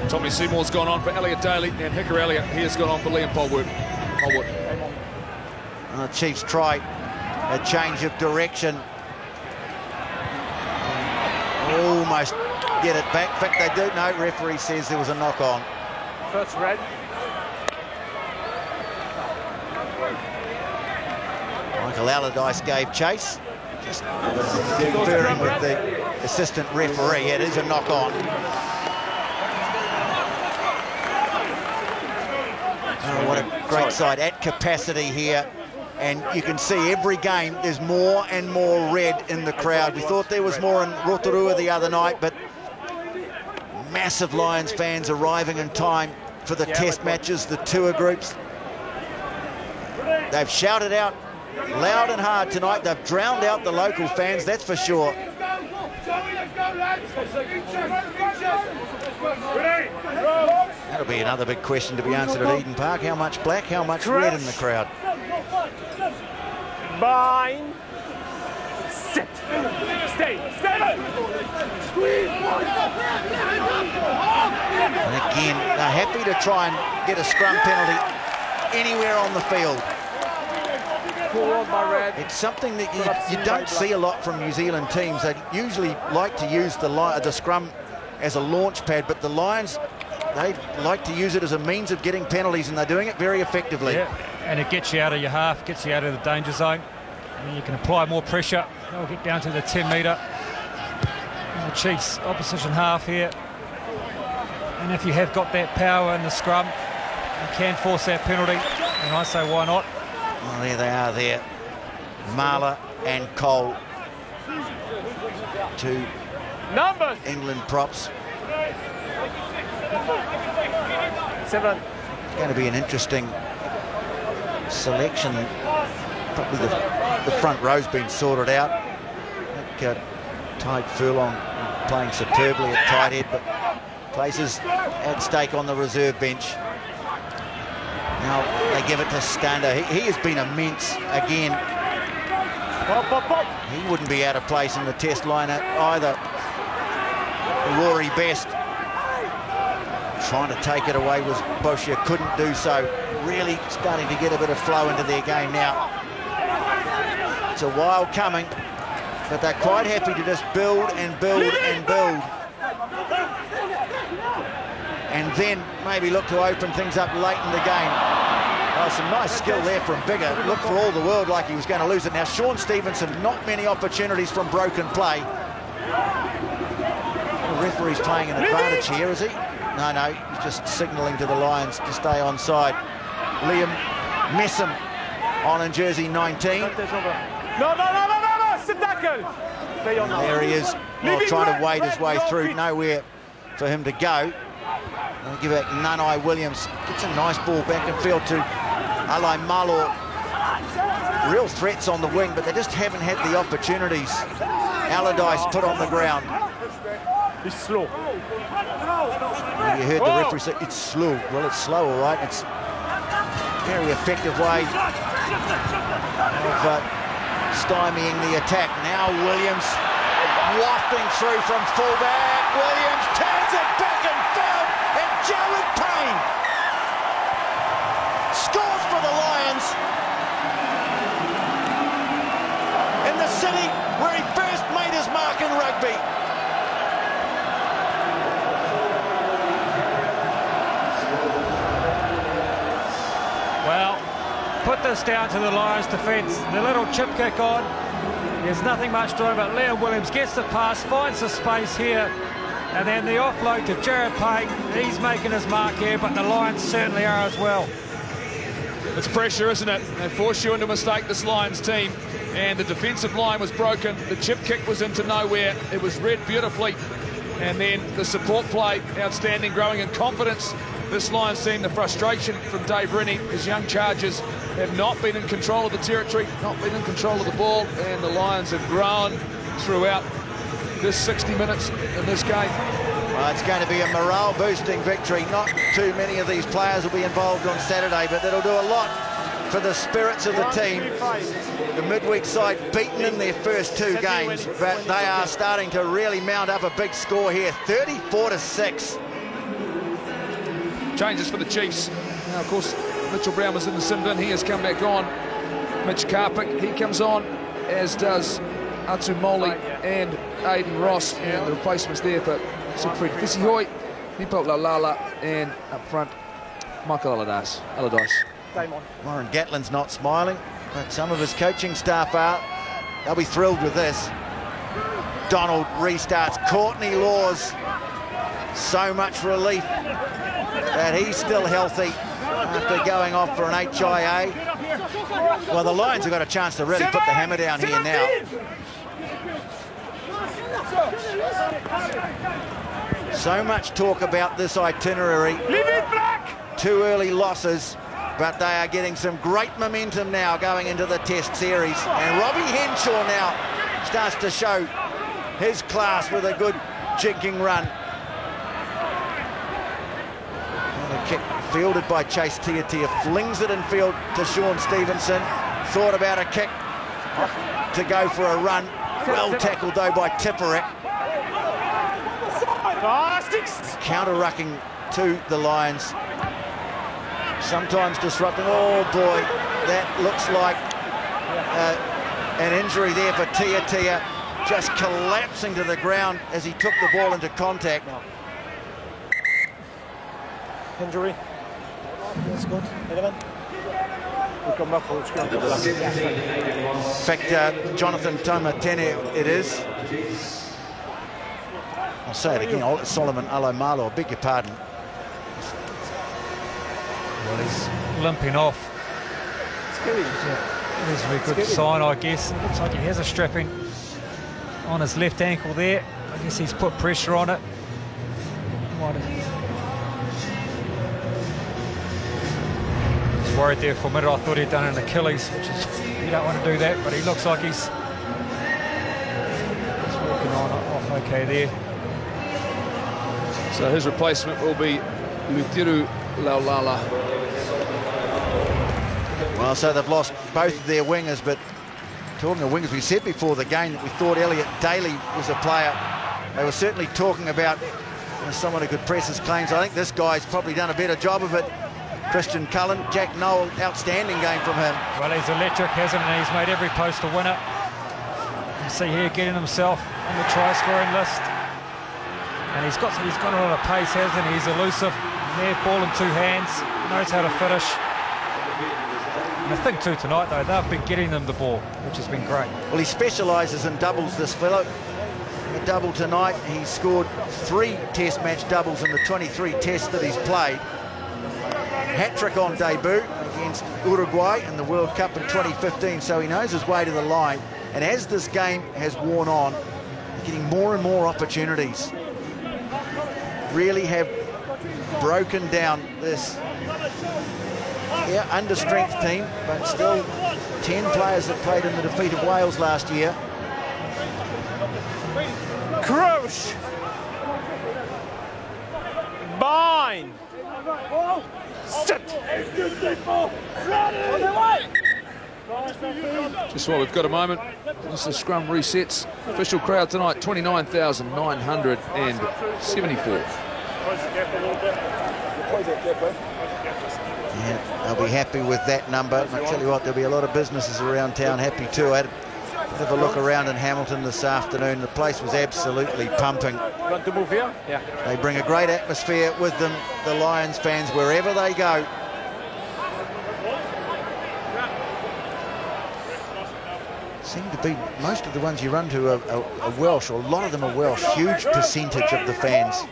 Tommy Seymour's gone on for Elliot Daly, and Hicker Elliott, he has gone on for Liam Polwood. The Chiefs try a change of direction. Almost get it back. In fact, they do. No, referee says there was a knock on. First red. Michael Allardyce gave chase. Just conferring with the assistant referee. It is a knock on. Oh, what a great side at capacity here. And you can see every game there's more and more red in the crowd. We thought there was more in Rotorua the other night, but massive Lions fans arriving in time for the test matches, the tour groups. They've shouted out loud and hard tonight. They've drowned out the local fans, that's for sure. That'll be another big question to be answered at Eden Park. How much black, how much red in the crowd? Bind. Sit. Stay. And again, they're happy to try and get a scrum penalty anywhere on the field. It's something that you don't see a lot from New Zealand teams. They usually like to use the scrum as a launch pad, but the Lions, they like to use it as a means of getting penalties, and they're doing it very effectively. Yeah, and it gets you out of your half, gets you out of the danger zone. And you can apply more pressure. They'll get down to the 10 metre. And the Chiefs' opposition half here. And if you have got that power in the scrum, you can force that penalty. And I say, why not? Well, there they are there. Marler and Cole. Two numbers. England props. 7. It's going to be an interesting selection. Probably the front row's been sorted out. Tyke Furlong playing superbly at tight head, but places at stake on the reserve bench. Now they give it to Stander. He has been immense again. He wouldn't be out of place in the test lineup either. Rory Best trying to take it away was Boscia, couldn't do so. Really starting to get a bit of flow into their game now. It's a while coming, but they're quite happy to just build and build and build. And then maybe look to open things up late in the game. Oh, some nice skill there from Bigger. Looked for all the world like he was going to lose it. Now, Sean Stevenson, not many opportunities from broken play. The referee's playing an advantage here, is he? No, he's just signalling to the Lions to stay onside. Liam Messam on in jersey 19. No, sit tackle. There he is, trying to wade his way through. Nowhere for him to go. And give back Nanai Williams. Gets a nice ball back in field to Alai Malo. Real threats on the wing, but they just haven't had the opportunities. Allardyce put on the ground. He's slow. You heard the referee say it's slow. Well, it's slow, all right. It's a very effective way of stymieing the attack. Now Williams wafting through from fullback. Williams turns it back in field, and Jared Payne scores for the Lions in the city where he first made his mark in rugby. Well, put this down to the Lions defence. The little chip kick on. There's nothing much to do, but Liam Williams gets the pass, finds the space here, and then the offload to Jared Payne. He's making his mark here, but the Lions certainly are as well. It's pressure, isn't it? They force you into a mistake, this Lions team, and the defensive line was broken. The chip kick was into nowhere. It was read beautifully, and then the support play, outstanding, growing in confidence. This Lions team, the frustration from Dave Rennie, his young Chargers have not been in control of the territory, not been in control of the ball, and the Lions have grown throughout this 60 minutes in this game. Well, it's going to be a morale-boosting victory. Not too many of these players will be involved on Saturday, but that'll do a lot for the spirits of the team. The midweek side beaten in their first 2 games, but they are starting to really mount up a big score here, 34-6. Changes for the Chiefs. Now, of course, Mitchell Brown was in the sin bin. He has come back on. Mitch Karpik, he comes on, as does Atu Moli and Aiden Ross. And the replacements there for Siegfried Fisihoy, Nipo Lalala, and up front, Michael Allardyce. Warren Gatlin's not smiling, but some of his coaching staff are. They'll be thrilled with this. Donald restarts. Courtney Laws, so much relief that he's still healthy after going off for an HIA. Well, the Lions have got a chance to really put the hammer down here now. So much talk about this itinerary. 2 early losses. But they are getting some great momentum now going into the Test series. And Robbie Henshaw now starts to show his class with a good jinking run. And a kick fielded by Chase Tiatia, flings it in field to Sean Stevenson. Thought about a kick to go for a run. Well tackled though by Tipperick. Counter-rucking to the Lions. Sometimes disrupting. Oh boy, that looks like an injury there for Tiatia. Just collapsing to the ground as he took the ball into contact. Injury. That's good. 11. We'll come back for it. In fact, Jonathan Tomatene it is. I'll say it again, Solomon Alomalo, I beg your pardon. Well, he's limping off. That's a very good sign, I guess. It looks like he has a strapping on his left ankle there. I guess he's put pressure on it. He's worried there for a minute. I thought he'd done an Achilles, which is, you don't want to do that, but he looks like he's walking on off okay there. So his replacement will be Lutiru Laulala. Well, so they've lost both of their wingers, but talking of wingers, we said before the game that we thought Elliot Daly was a player. They were certainly talking about someone who could press his claims. I think this guy's probably done a better job of it. Christian Cullen, Jack Noel, outstanding game from him. Well, he's electric, hasn't he? He's made every post a winner. You see here getting himself on the try-scoring list. And he's got a lot of pace, hasn't he? He's elusive. There, ball in two hands, knows how to finish. And the thing too tonight, though, they've been getting them the ball, which has been great. Well, he specialises in doubles, this fellow. A double tonight. He scored 3 Test match doubles in the 23 Tests that he's played. Hat-trick on debut against Uruguay in the World Cup in 2015, so he knows his way to the line. And as this game has worn on, getting more and more opportunities. Really have broken down this under-strength team, but still 10 players that played in the defeat of Wales last year. Crouch. Bind. Sit. Just while we've got a moment, as the scrum resets, official crowd tonight, 29,974. Yeah, they'll be happy with that number. And I tell you what, there'll be a lot of businesses around town happy too. I had a bit of a look around in Hamilton this afternoon. The place was absolutely pumping. Want to move here? Yeah. They bring a great atmosphere with them, the Lions fans, wherever they go. Seem to be, most of the ones you run to are Welsh, or a lot of them are Welsh. Huge percentage of the fans.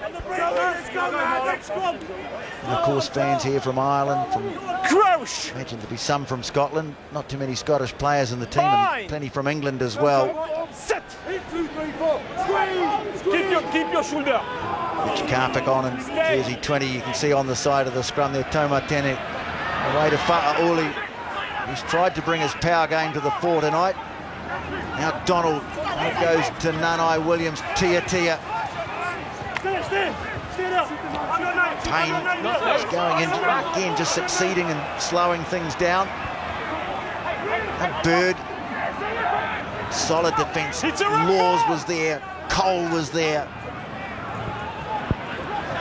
And of course, fans here from Ireland, from imagine to be some from Scotland. Not too many Scottish players in the team, and plenty from England as well. Sit. 1, 2, 3, 4. Keep your shoulder. Rich Karpik on in jersey 20. You can see on the side of the scrum there, Tomatene away to Fa'auli, who's tried to bring his power game to the fore tonight. Now Donald goes to Nanai Williams, Tiatia. Payne is going in again, just succeeding and slowing things down. And Bird, solid defence. Laws was there, Cole was there.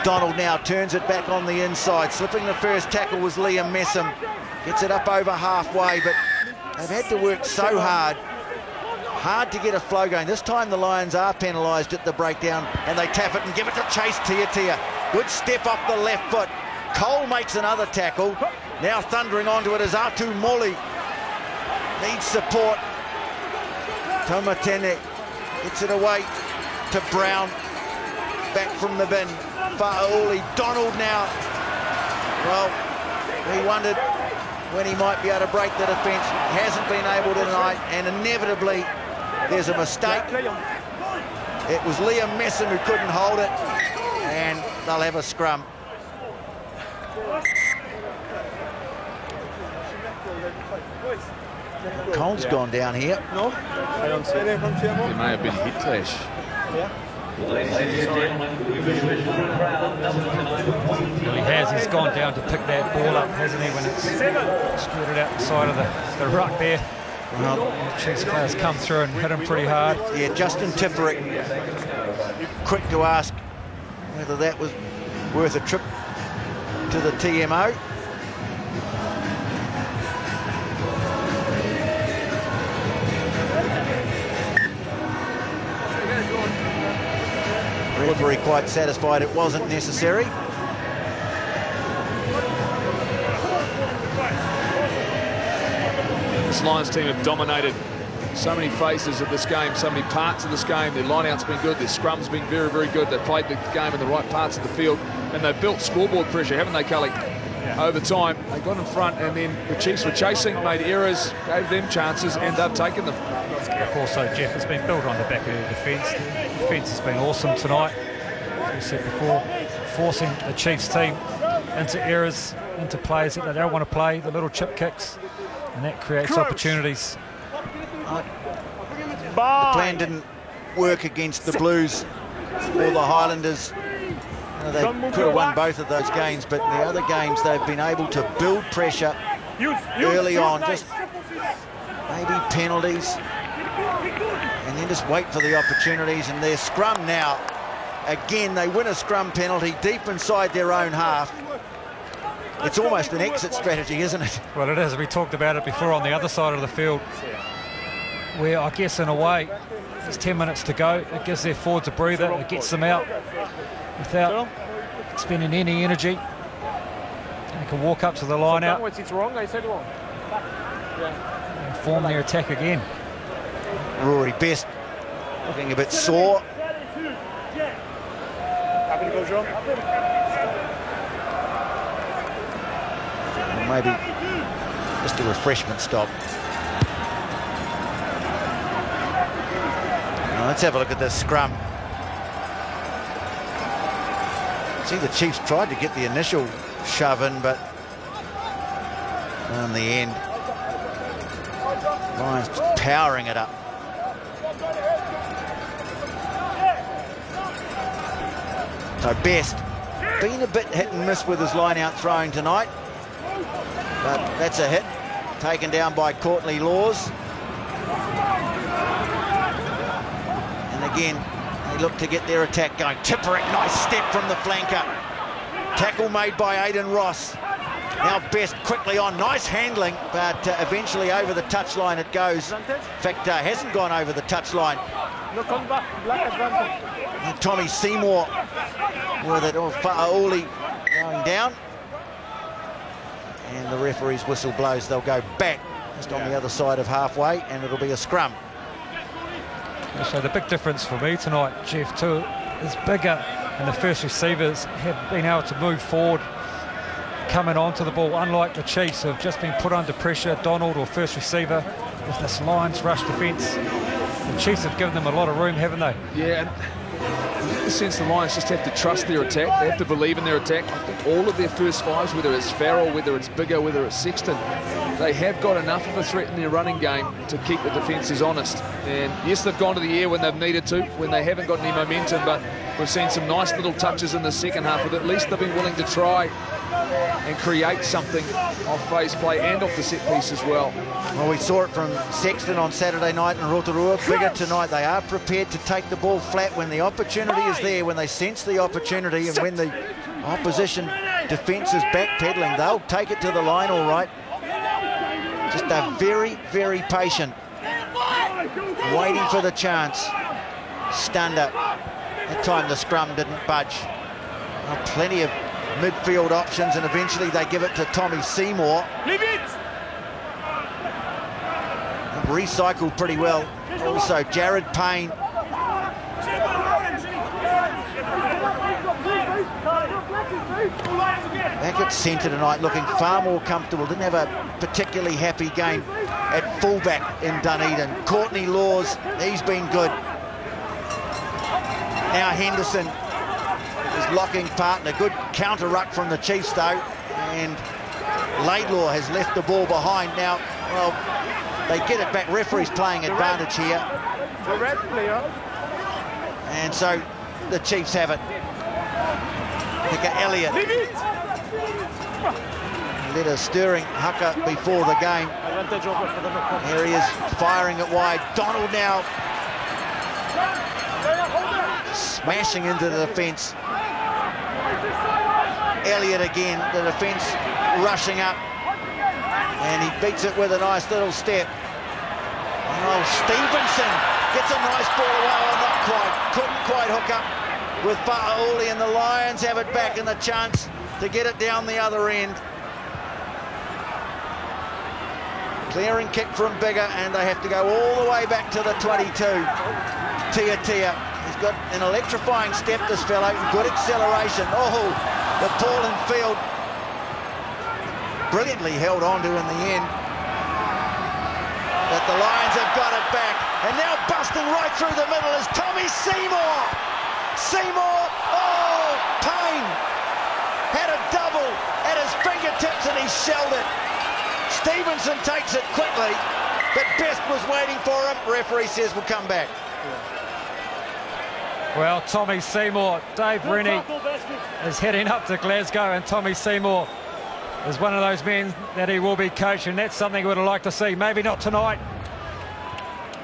Donald now turns it back on the inside. Slipping the first tackle was Liam Messam. Gets it up over halfway, but they've had to work so hard to get a flow going. This time the Lions are penalised at the breakdown, and they tap it and give it to Chase Tiatia. Good step off the left foot. Cole makes another tackle. Now thundering onto it is Atu Moli. Needs support. Tomatene gets it away to Brown. Back from the bin. Fa'auli. Donald now. Well, he wondered when he might be able to break the defence. Hasn't been able tonight, and inevitably there's a mistake. It was Liam Messam who couldn't hold it, and they'll have a scrum. Cole's gone down here. No, I don't see it. There may have been a hit clash. Yeah. Well, he has. He's gone down to pick that ball up, hasn't he, when it's skirted out the side of the ruck there. Well, the Chiefs players come through and hit him pretty hard. Yeah, Justin Tipperick, quick to ask whether that was worth a trip to the TMO. Referee quite satisfied it wasn't necessary. This Lions team have dominated so many phases of this game, so many parts of this game. Their line-out's been good, their scrum's been very, very good. They've played the game in the right parts of the field, and they've built scoreboard pressure, haven't they, Cully? Over time, they got in front, and then the Chiefs were chasing, made errors, gave them chances, and they've taken them. Also, Jeff, has been built on the back of the defence. The defence has been awesome tonight, as we said before, forcing the Chiefs team into errors, into plays that they don't want to play, the little chip kicks, and that creates opportunities. The plan didn't work against the Blues or the Highlanders. They could have won both of those games, but in the other games they've been able to build pressure early on, just maybe penalties, and then just wait for the opportunities. And their scrum now, again, they win a scrum penalty deep inside their own half. It's almost an exit strategy, isn't it? Well, it is. We talked about it before on the other side of the field, where I guess in a way there's 10 minutes to go. It gives their forwards a breather, it gets them out without spending any energy. They can walk up to the line out It's wrong, I said wrong. and form their attack again. Rory Best looking a bit sore. Happy to go, John? Maybe just a refreshment stop. Now let's have a look at this scrum. See, the Chiefs tried to get the initial shove in, but in the end, Lions just powering it up. So Best been a bit hit and miss with his line-out throwing tonight, but that's a hit taken down by Courtney Laws. And again, they look to get their attack going. Tipperick, nice step from the flanker. Tackle made by Aidan Ross. Now Best quickly on, nice handling, but eventually over the touchline it goes. In fact, hasn't gone over the touchline. Tommy Seymour with it, Fa'auli going down. And the referee's whistle blows. They'll go back just on the other side of halfway, and it'll be a scrum. So the big difference for me tonight, Jeff, too, is bigger, and the first receivers have been able to move forward, coming onto the ball, unlike the Chiefs who have just been put under pressure. Donald or first receiver with this Lions rush defence. The Chiefs have given them a lot of room, haven't they? Yeah, and in the sense the Lions just have to trust their attack. They have to believe in their attack. I think all of their first fives, whether it's Farrell, whether it's Bigger, whether it's Sexton, they have got enough of a threat in their running game to keep the defences honest. And yes, they've gone to the air when they've needed to, when they haven't got any momentum, but we've seen some nice little touches in the second half, but at least they've been willing to try and create something off phase play and off the set piece as well. Well, we saw it from Sexton on Saturday night in Rotorua. Bigger tonight. They are prepared to take the ball flat when the opportunity is there, when they sense the opportunity, and when the opposition defence is backpedaling, they'll take it to the line all right. Just are very, very patient, waiting for the chance. Stunder. That time the scrum didn't budge. Well, plenty of midfield options, and eventually they give it to Tommy Seymour. Recycled pretty well. Also Jared Payne. Back at centre tonight, looking far more comfortable. Didn't have a particularly happy game at fullback in Dunedin. Courtney Laws, he's been good. Now Henderson, his locking partner. Good counter ruck from the Chiefs though, and Laidlaw has left the ball behind now. Well, they get it back. Referee's playing advantage here. The red player. And so the Chiefs have it. Hika Elliott led a stirring haka before the game. Here he is firing it wide. Donald now smashing into the defence. Elliott again, the defence rushing up, and he beats it with a nice little step. Oh, Stevenson gets a nice ball away. Oh, not quite, couldn't quite hook up with Fa'auli, and the Lions have it back and the chance to get it down the other end. Clearing kick from Bigger, and they have to go all the way back to the 22. Tia. He's got an electrifying step, this fellow, and good acceleration. Oh, the ball in field. Brilliantly held on to in the end. But the Lions have got it back. And now busting right through the middle is Tommy Seymour. Oh, Payne had a double at his fingertips and he shelled it. Stevenson takes it quickly, but Best was waiting for him. Referee says we'll come back. Well, Tommy Seymour, Dave Rennie is heading up to Glasgow, and Tommy Seymour is one of those men that he will be coaching. That's something we would like to see. Maybe not tonight,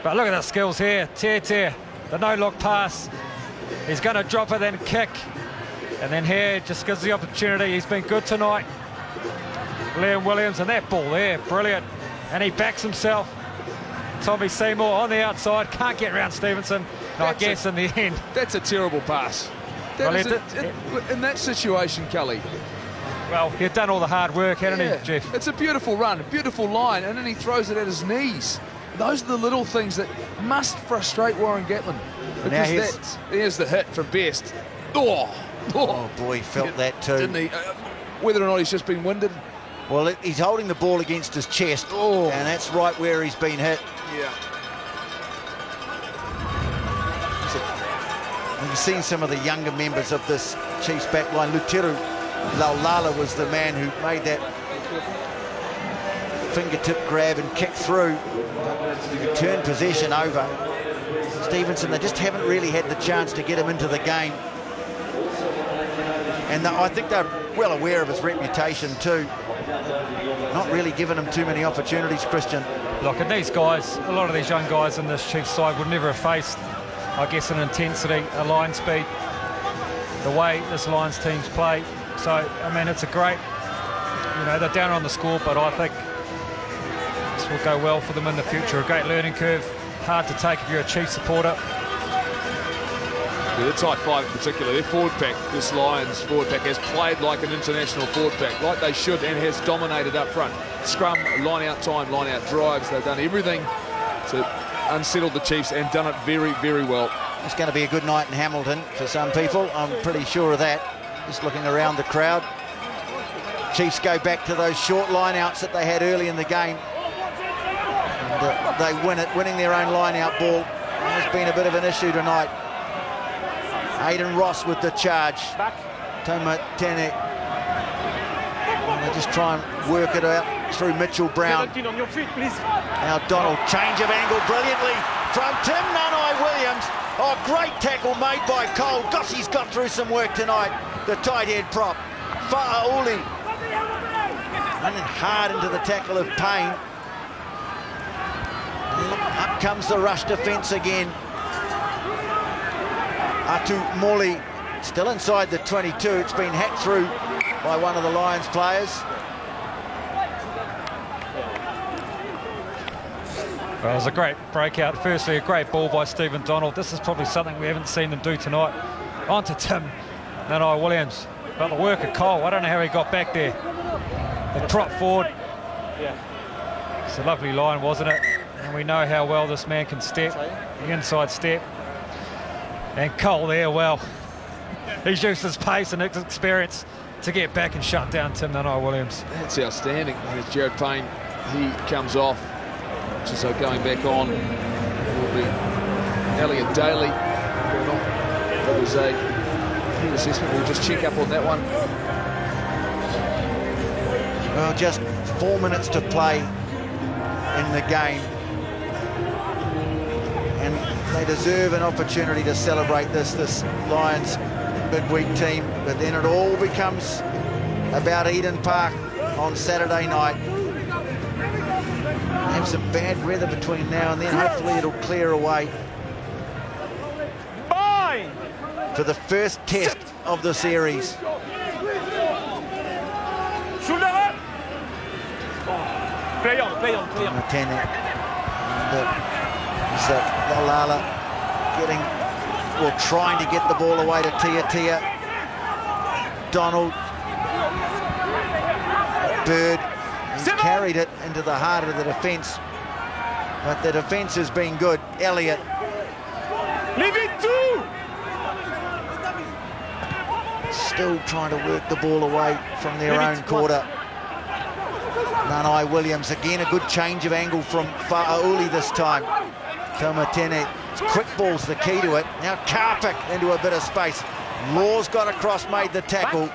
but look at the skills here. Tia, the no-look pass. He's going to drop it and kick. And then here, just gives the opportunity. He's been good tonight. Liam Williams, and that ball there, brilliant. And he backs himself. Tommy Seymour on the outside, can't get around Stevenson. I guess in the end. That's a terrible pass. In that situation, Kelly. Well, he'd done all the hard work, hadn't he, Jeff? It's a beautiful run, a beautiful line, and then he throws it at his knees. Those are the little things that must frustrate Warren Gatland. Because here's the hit from Best. Oh boy, he felt that too. Didn't he? Whether or not he's just been winded. Well, he's holding the ball against his chest, and that's right where he's been hit. Yeah. You've seen some of the younger members of this Chiefs backline. Luteru Laulala was the man who made that fingertip grab and kick through. Turn possession over. Stevenson, they just haven't really had the chance to get him into the game. And I think they're well aware of his reputation too. Not really giving him too many opportunities, Christian. Look, and these guys, a lot of these young guys in this Chiefs side would never have faced, I guess, an intensity, a line speed, the way this Lions teams play. So, I mean, it's a great, they're down on the score, but I think this will go well for them in the future. A great learning curve, hard to take if you're a Chiefs supporter. The tight five in particular, their forward pack, this Lions forward pack has played like an international forward pack, like they should, and has dominated up front. Scrum, line-out time, line-out drives, they've done everything to unsettle the Chiefs and done it very, very well. It's going to be a good night in Hamilton for some people, I'm pretty sure of that. Just looking around the crowd. Chiefs go back to those short line-outs that they had early in the game. And, they win it, winning their own line-out ball. There's been a bit of an issue tonight. Aidan Ross with the charge. Toma Tene. They just try and work it out through Mitchell Brown. Now Donald, change of angle brilliantly from Tim Nanai-Williams. Oh, great tackle made by Cole. Gosh, he's got through some work tonight. The tight head prop. Fa'auli. Running hard into the tackle of Payne. Up comes the rush defence again. Atu Moli still inside the 22. It's been hacked through by one of the Lions players. Well, it was a great breakout. Firstly, a great ball by Stephen Donald. This is probably something we haven't seen them do tonight. On to Tim Nanai-Williams. But the work of Cole, I don't know how he got back there. The prop forward. It's a lovely line, wasn't it? And we know how well this man can step, the inside step. And Cole there, well, he's used his pace and his experience to get back and shut down Tim Nanai-Williams. That's outstanding. There's Jared Payne. He comes off. So going back on will be Elliot Daly. That was a assessment. We'll just check up on that one. Now just 4 minutes to play in the game. And they deserve an opportunity to celebrate this Lions midweek team. But then it all becomes about Eden Park on Saturday night. Have some bad weather between now and then. Hopefully it'll clear away for the first test of the series. Play on. Laulala trying to get the ball away to Tia. Donald. Bird. He's carried it into the heart of the defence. But the defence has been good. Elliott. Leave it too! Still trying to work the ball away from their own quarter. Nanai Williams, again a good change of angle from Fa'auli this time. Taumatene, quick ball's the key to it. Now Karpik into a bit of space. Laws got across, made the tackle.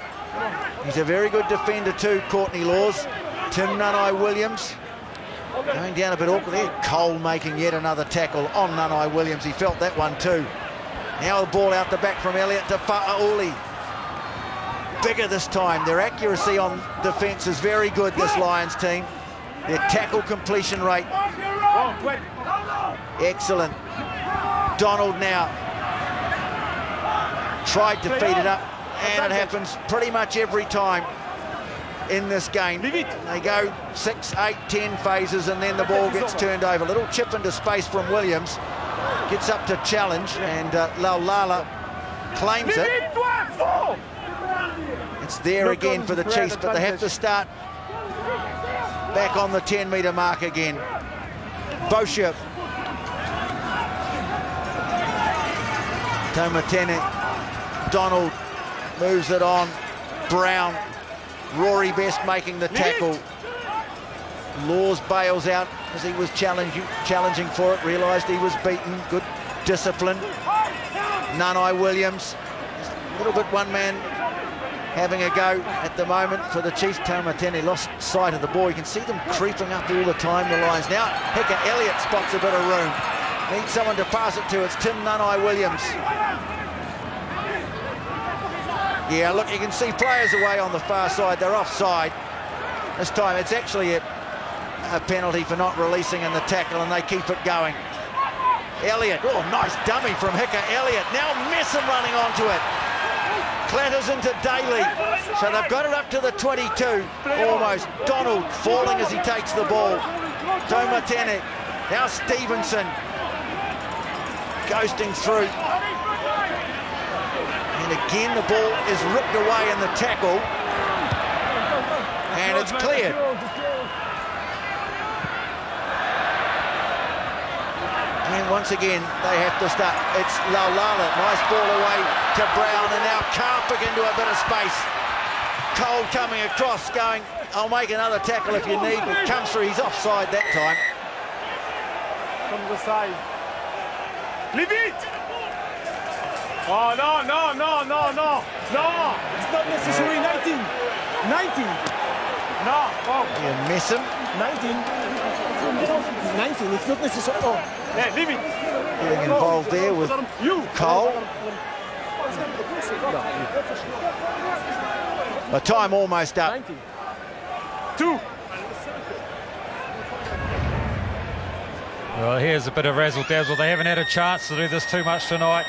He's a very good defender too, Courtney Laws. Tim Nanai Williams going down a bit awkward there. Cole making yet another tackle on Nanai Williams. He felt that one too. Now the ball out the back from Elliott to Fa'auli. Bigger this time. Their accuracy on defence is very good, this Lions team. Their tackle completion rate, excellent. Donald now tried to feed it up, and it happens pretty much every time in this game. They go 6, 8, 10 phases, and then the ball gets turned over. Little chip into space from Williams. Gets up to challenge, and Laulala claims it. It's there again for the Chiefs, but they have to start back on the 10-metre mark again. Boscia. Taumatene. Donald moves it on. Brown. Rory Best making the tackle. Laws bails out as he was challenging for it. Realised he was beaten. Good discipline. Nanai Williams. A little bit one man having a go at the moment for the Chiefs. Taumatene lost sight of the ball. You can see them creeping up all the time, the Lions. Now, Hicka Elliott spots a bit of room. Needs someone to pass it to. It's Tim Nanai Williams. Yeah, look, you can see players away on the far side. They're offside. This time it's actually a penalty for not releasing in the tackle, and they keep it going. Elliott, oh, nice dummy from Hicka Elliott. Now Messon running onto it. Clatters into Daly, so they've got it up to the 22, almost. Donald falling as he takes the ball. Taumatene, now Stevenson, ghosting through. And again, the ball is ripped away in the tackle, and it's cleared. And once again, they have to start. It's Laulala, nice ball away to Brown, and now Karpik into a bit of space. Cole coming across, going, I'll make another tackle if you need, but comes through. He's offside that time. From the side. Leave it! Oh, no. It's not necessary. 19. No. Oh. You miss him. 19, it's not necessary. Oh. Yeah, leave it. Getting involved there with Cole. The time almost up. 2. Well, here's a bit of razzle-dazzle. They haven't had a chance to do this too much tonight.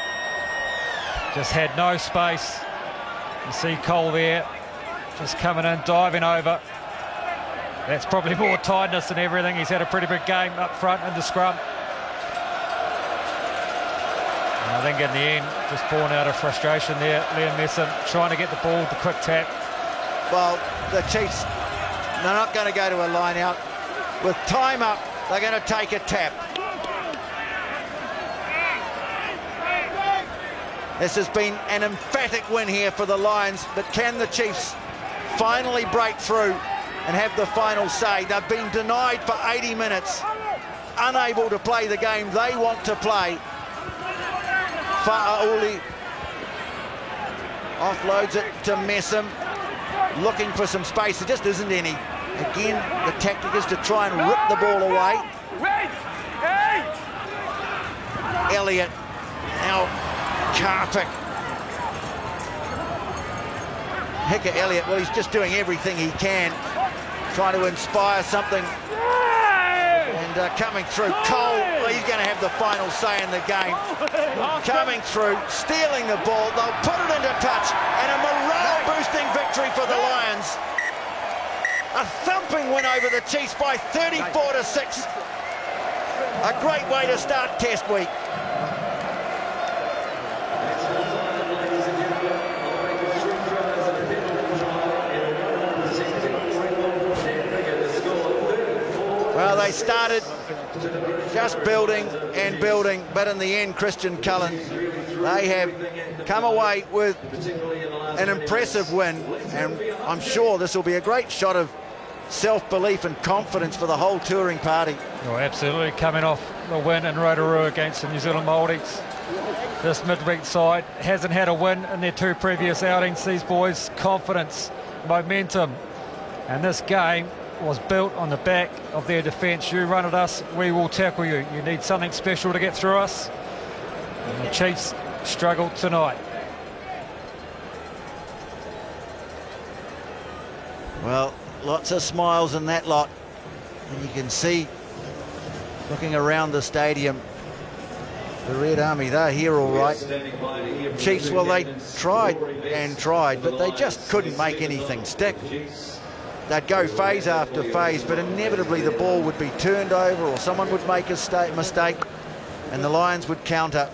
Just had no space. You see Cole there, just coming in, diving over. That's probably more tiredness than everything. He's had a pretty big game up front in the scrum. And I think in the end, just born out of frustration there, Liam Messon trying to get the ball, the quick tap. Well, the Chiefs, they're not going to go to a line out. With time up, they're going to take a tap. This has been an emphatic win here for the Lions, but can the Chiefs finally break through and have the final say? They've been denied for 80 minutes, unable to play the game they want to play. Fa'auli offloads it to Messam, looking for some space. There just isn't any. Again, the tactic is to try and rip the ball away. Elliott, now Karpik. Hicka Elliott, well, he's just doing everything he can, trying to inspire something. And coming through, Cole, well, he's going to have the final say in the game. Coming through, stealing the ball, they'll put it into touch, and a morale-boosting victory for the Lions. A thumping win over the Chiefs by 34-6. A great way to start Test week. Well, they started just building and building, but in the end, Christian Cullen, they have come away with an impressive win, and I'm sure this will be a great shot of self-belief and confidence for the whole touring party. Oh, absolutely, coming off the win in Rotorua against the New Zealand Māoris. This midweek side hasn't had a win in their 2 previous outings. These boys, confidence, momentum, and this game was built on the back of their defence. You run at us, we will tackle you. You need something special to get through us. And the Chiefs struggled tonight. Well, lots of smiles in that lot. And you can see, looking around the stadium, the Red Army, they're here all right. Chiefs, well, they tried and tried, but they just couldn't make anything stick. They'd go phase after phase, but inevitably the ball would be turned over or someone would make a mistake and the Lions would counter.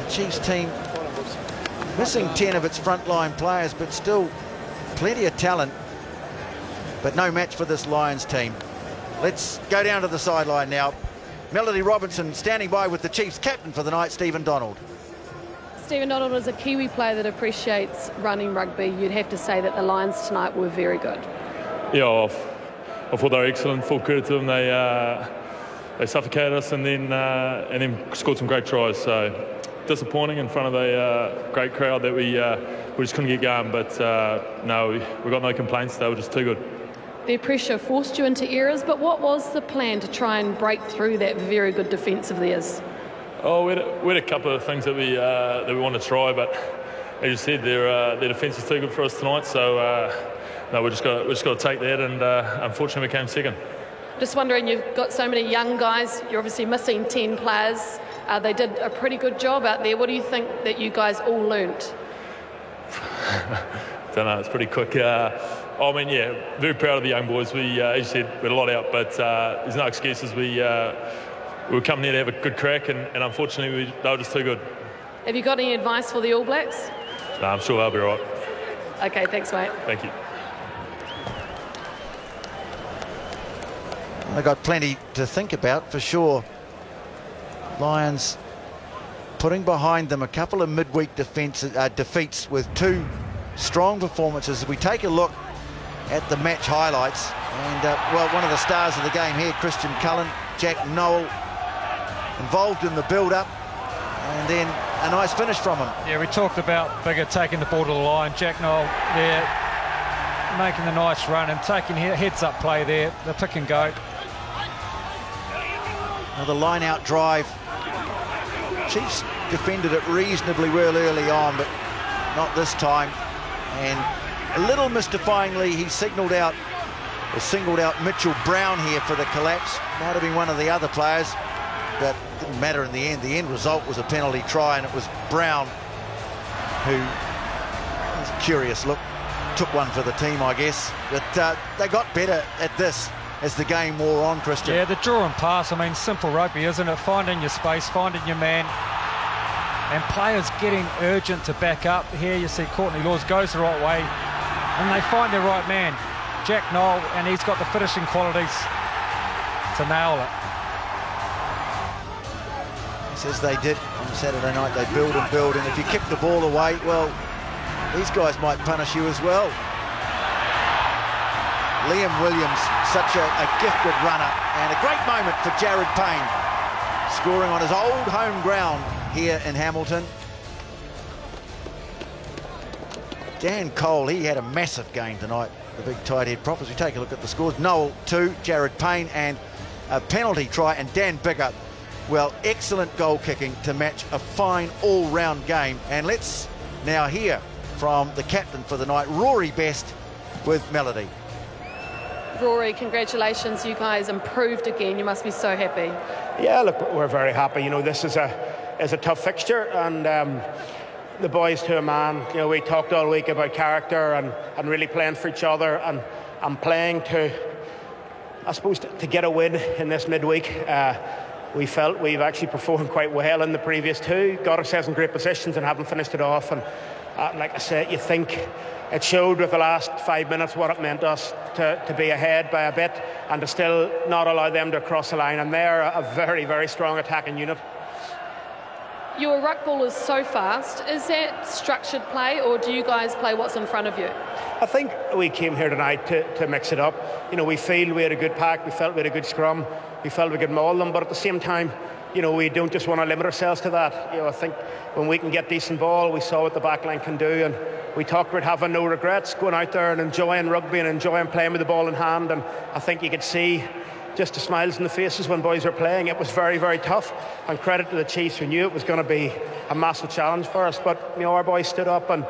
The Chiefs team missing 10 of its frontline players, but still plenty of talent, but no match for this Lions team. Let's go down to the sideline now. Melody Robinson standing by with the Chiefs captain for the night, Stephen Donald. Stephen Donald is a Kiwi player that appreciates running rugby. You'd have to say that the Lions tonight were very good. Yeah, I thought they were excellent. Full credit to them. They suffocated us and then scored some great tries. So disappointing in front of a great crowd that we just couldn't get going. But no, we got no complaints. They were just too good. Their pressure forced you into errors, but what was the plan to try and break through that very good defence of theirs? Oh, we had a couple of things that we want to try, but as you said, their defence is too good for us tonight. So no, we just got to take that, and unfortunately, we came second. Just wondering, you've got so many young guys. You're obviously missing 10 players. They did a pretty good job out there. What do you think that you guys all learnt? Don't know. It's pretty quick. I mean, yeah, very proud of the young boys. We, as you said, we had a lot out, but there's no excuses. We were coming here to have a good crack, and unfortunately, they were just too good. Have you got any advice for the All Blacks? No, I'm sure they'll be all right. Okay, thanks, mate. Thank you. They've got plenty to think about, for sure. Lions putting behind them a couple of midweek defeats with 2 strong performances. We take a look at the match highlights, and well, one of the stars of the game here, Christian Cullen, Jack Noel, involved in the build-up, and then a nice finish from him. Yeah, we talked about Bigger taking the ball to the line. Jack Noel there making the nice run and taking heads-up play there, the pick and go. Another line-out drive. Chiefs defended it reasonably well early on, but not this time. And a little mystifyingly, he singled out Mitchell Brown here for the collapse. Might have been one of the other players, but it didn't matter in the end. The end result was a penalty try, and it was Brown who, was a curious look, took one for the team, I guess. But they got better at this as the game wore on, Christian. Yeah, the draw and pass, I mean, simple rugby, isn't it? Finding your space, finding your man, and players getting urgent to back up. Here you see Courtney Laws goes the right way, and they find their right man, Jack Noel, and he's got the finishing qualities to nail it. As they did on Saturday night, they build and build, and if you kick the ball away, well, these guys might punish you as well. Liam Williams, such a gifted runner, and a great moment for Jared Payne, scoring on his old home ground here in Hamilton. Dan Cole, he had a massive game tonight, the big tight head prop. As we take a look at the scores, Noel 2, Jared Payne, and a penalty try, and Dan Bigger, well, excellent goal kicking to match a fine all-round game. And let's now hear from the captain for the night, Rory Best, with Melody. Rory, congratulations, you guys improved again. You must be so happy. Yeah, look, we're very happy. You know, this is a tough fixture, and the boys to a man, you know, we talked all week about character and really playing for each other and playing to, I suppose, to get a win in this midweek. We felt we've actually performed quite well in the previous two, got ourselves in great positions and haven't finished it off. And like I said, you think it showed with the last 5 minutes what it meant us to be ahead by a bit and to still not allow them to cross the line. And they're a very, very strong attacking unit. Your ruck ball is so fast. Is that structured play, or do you guys play what's in front of you? I think we came here tonight to mix it up. You know, we feel we had a good pack, we felt we had a good scrum, we felt we could maul them, but at the same time, you know, we don't just want to limit ourselves to that. You know, I think when we can get decent ball, we saw what the back line can do, and we talked about having no regrets, going out there and enjoying rugby and enjoying playing with the ball in hand. And I think you could see just the smiles in the faces when boys were playing. It was very, very tough, and credit to the Chiefs who knew it was going to be a massive challenge for us. But you know, our boys stood up, and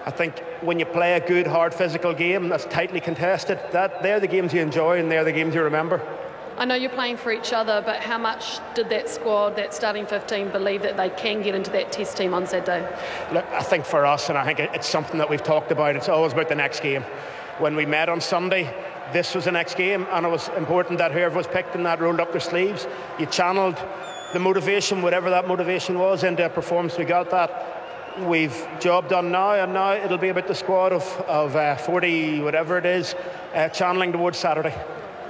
I think when you play a good, hard, physical game that's tightly contested, they're the games you enjoy and they're the games you remember. I know you're playing for each other, but how much did that squad, that starting 15, believe that they can get into that test team on Saturday? Look, I think for us, and I think it's something that we've talked about, it's always about the next game. When we met on Sunday, this was the next game, and it was important that whoever was picked in that rolled up their sleeves. You channeled the motivation, whatever that motivation was, into a performance. We got that. We've job done now, and now it'll be about the squad of 40, whatever it is, channeling towards Saturday.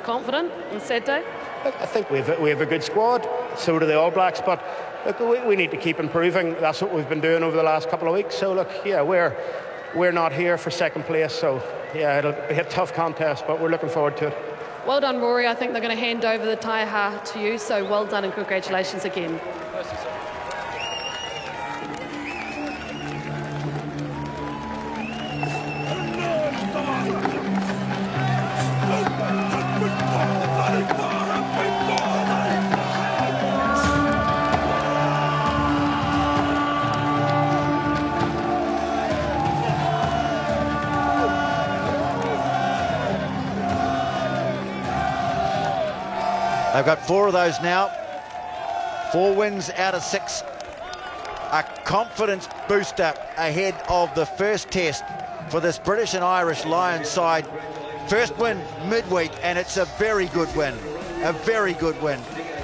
Confident on Saturday? I think we have a good squad, so do the All Blacks, but look, we need to keep improving. That's what we've been doing over the last couple of weeks. So look, yeah, we're not here for second place, so yeah, it'll be a tough contest, but we're looking forward to it. Well done, Rory. I think they're going to hand over the taiaha to you, so well done and congratulations again. They've got 4 of those now. 4 wins out of 6. A confidence booster ahead of the first test for this British and Irish Lions side. First win midweek, and it's a very good win. A very good win.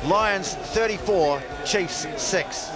Lions 34, Chiefs 6.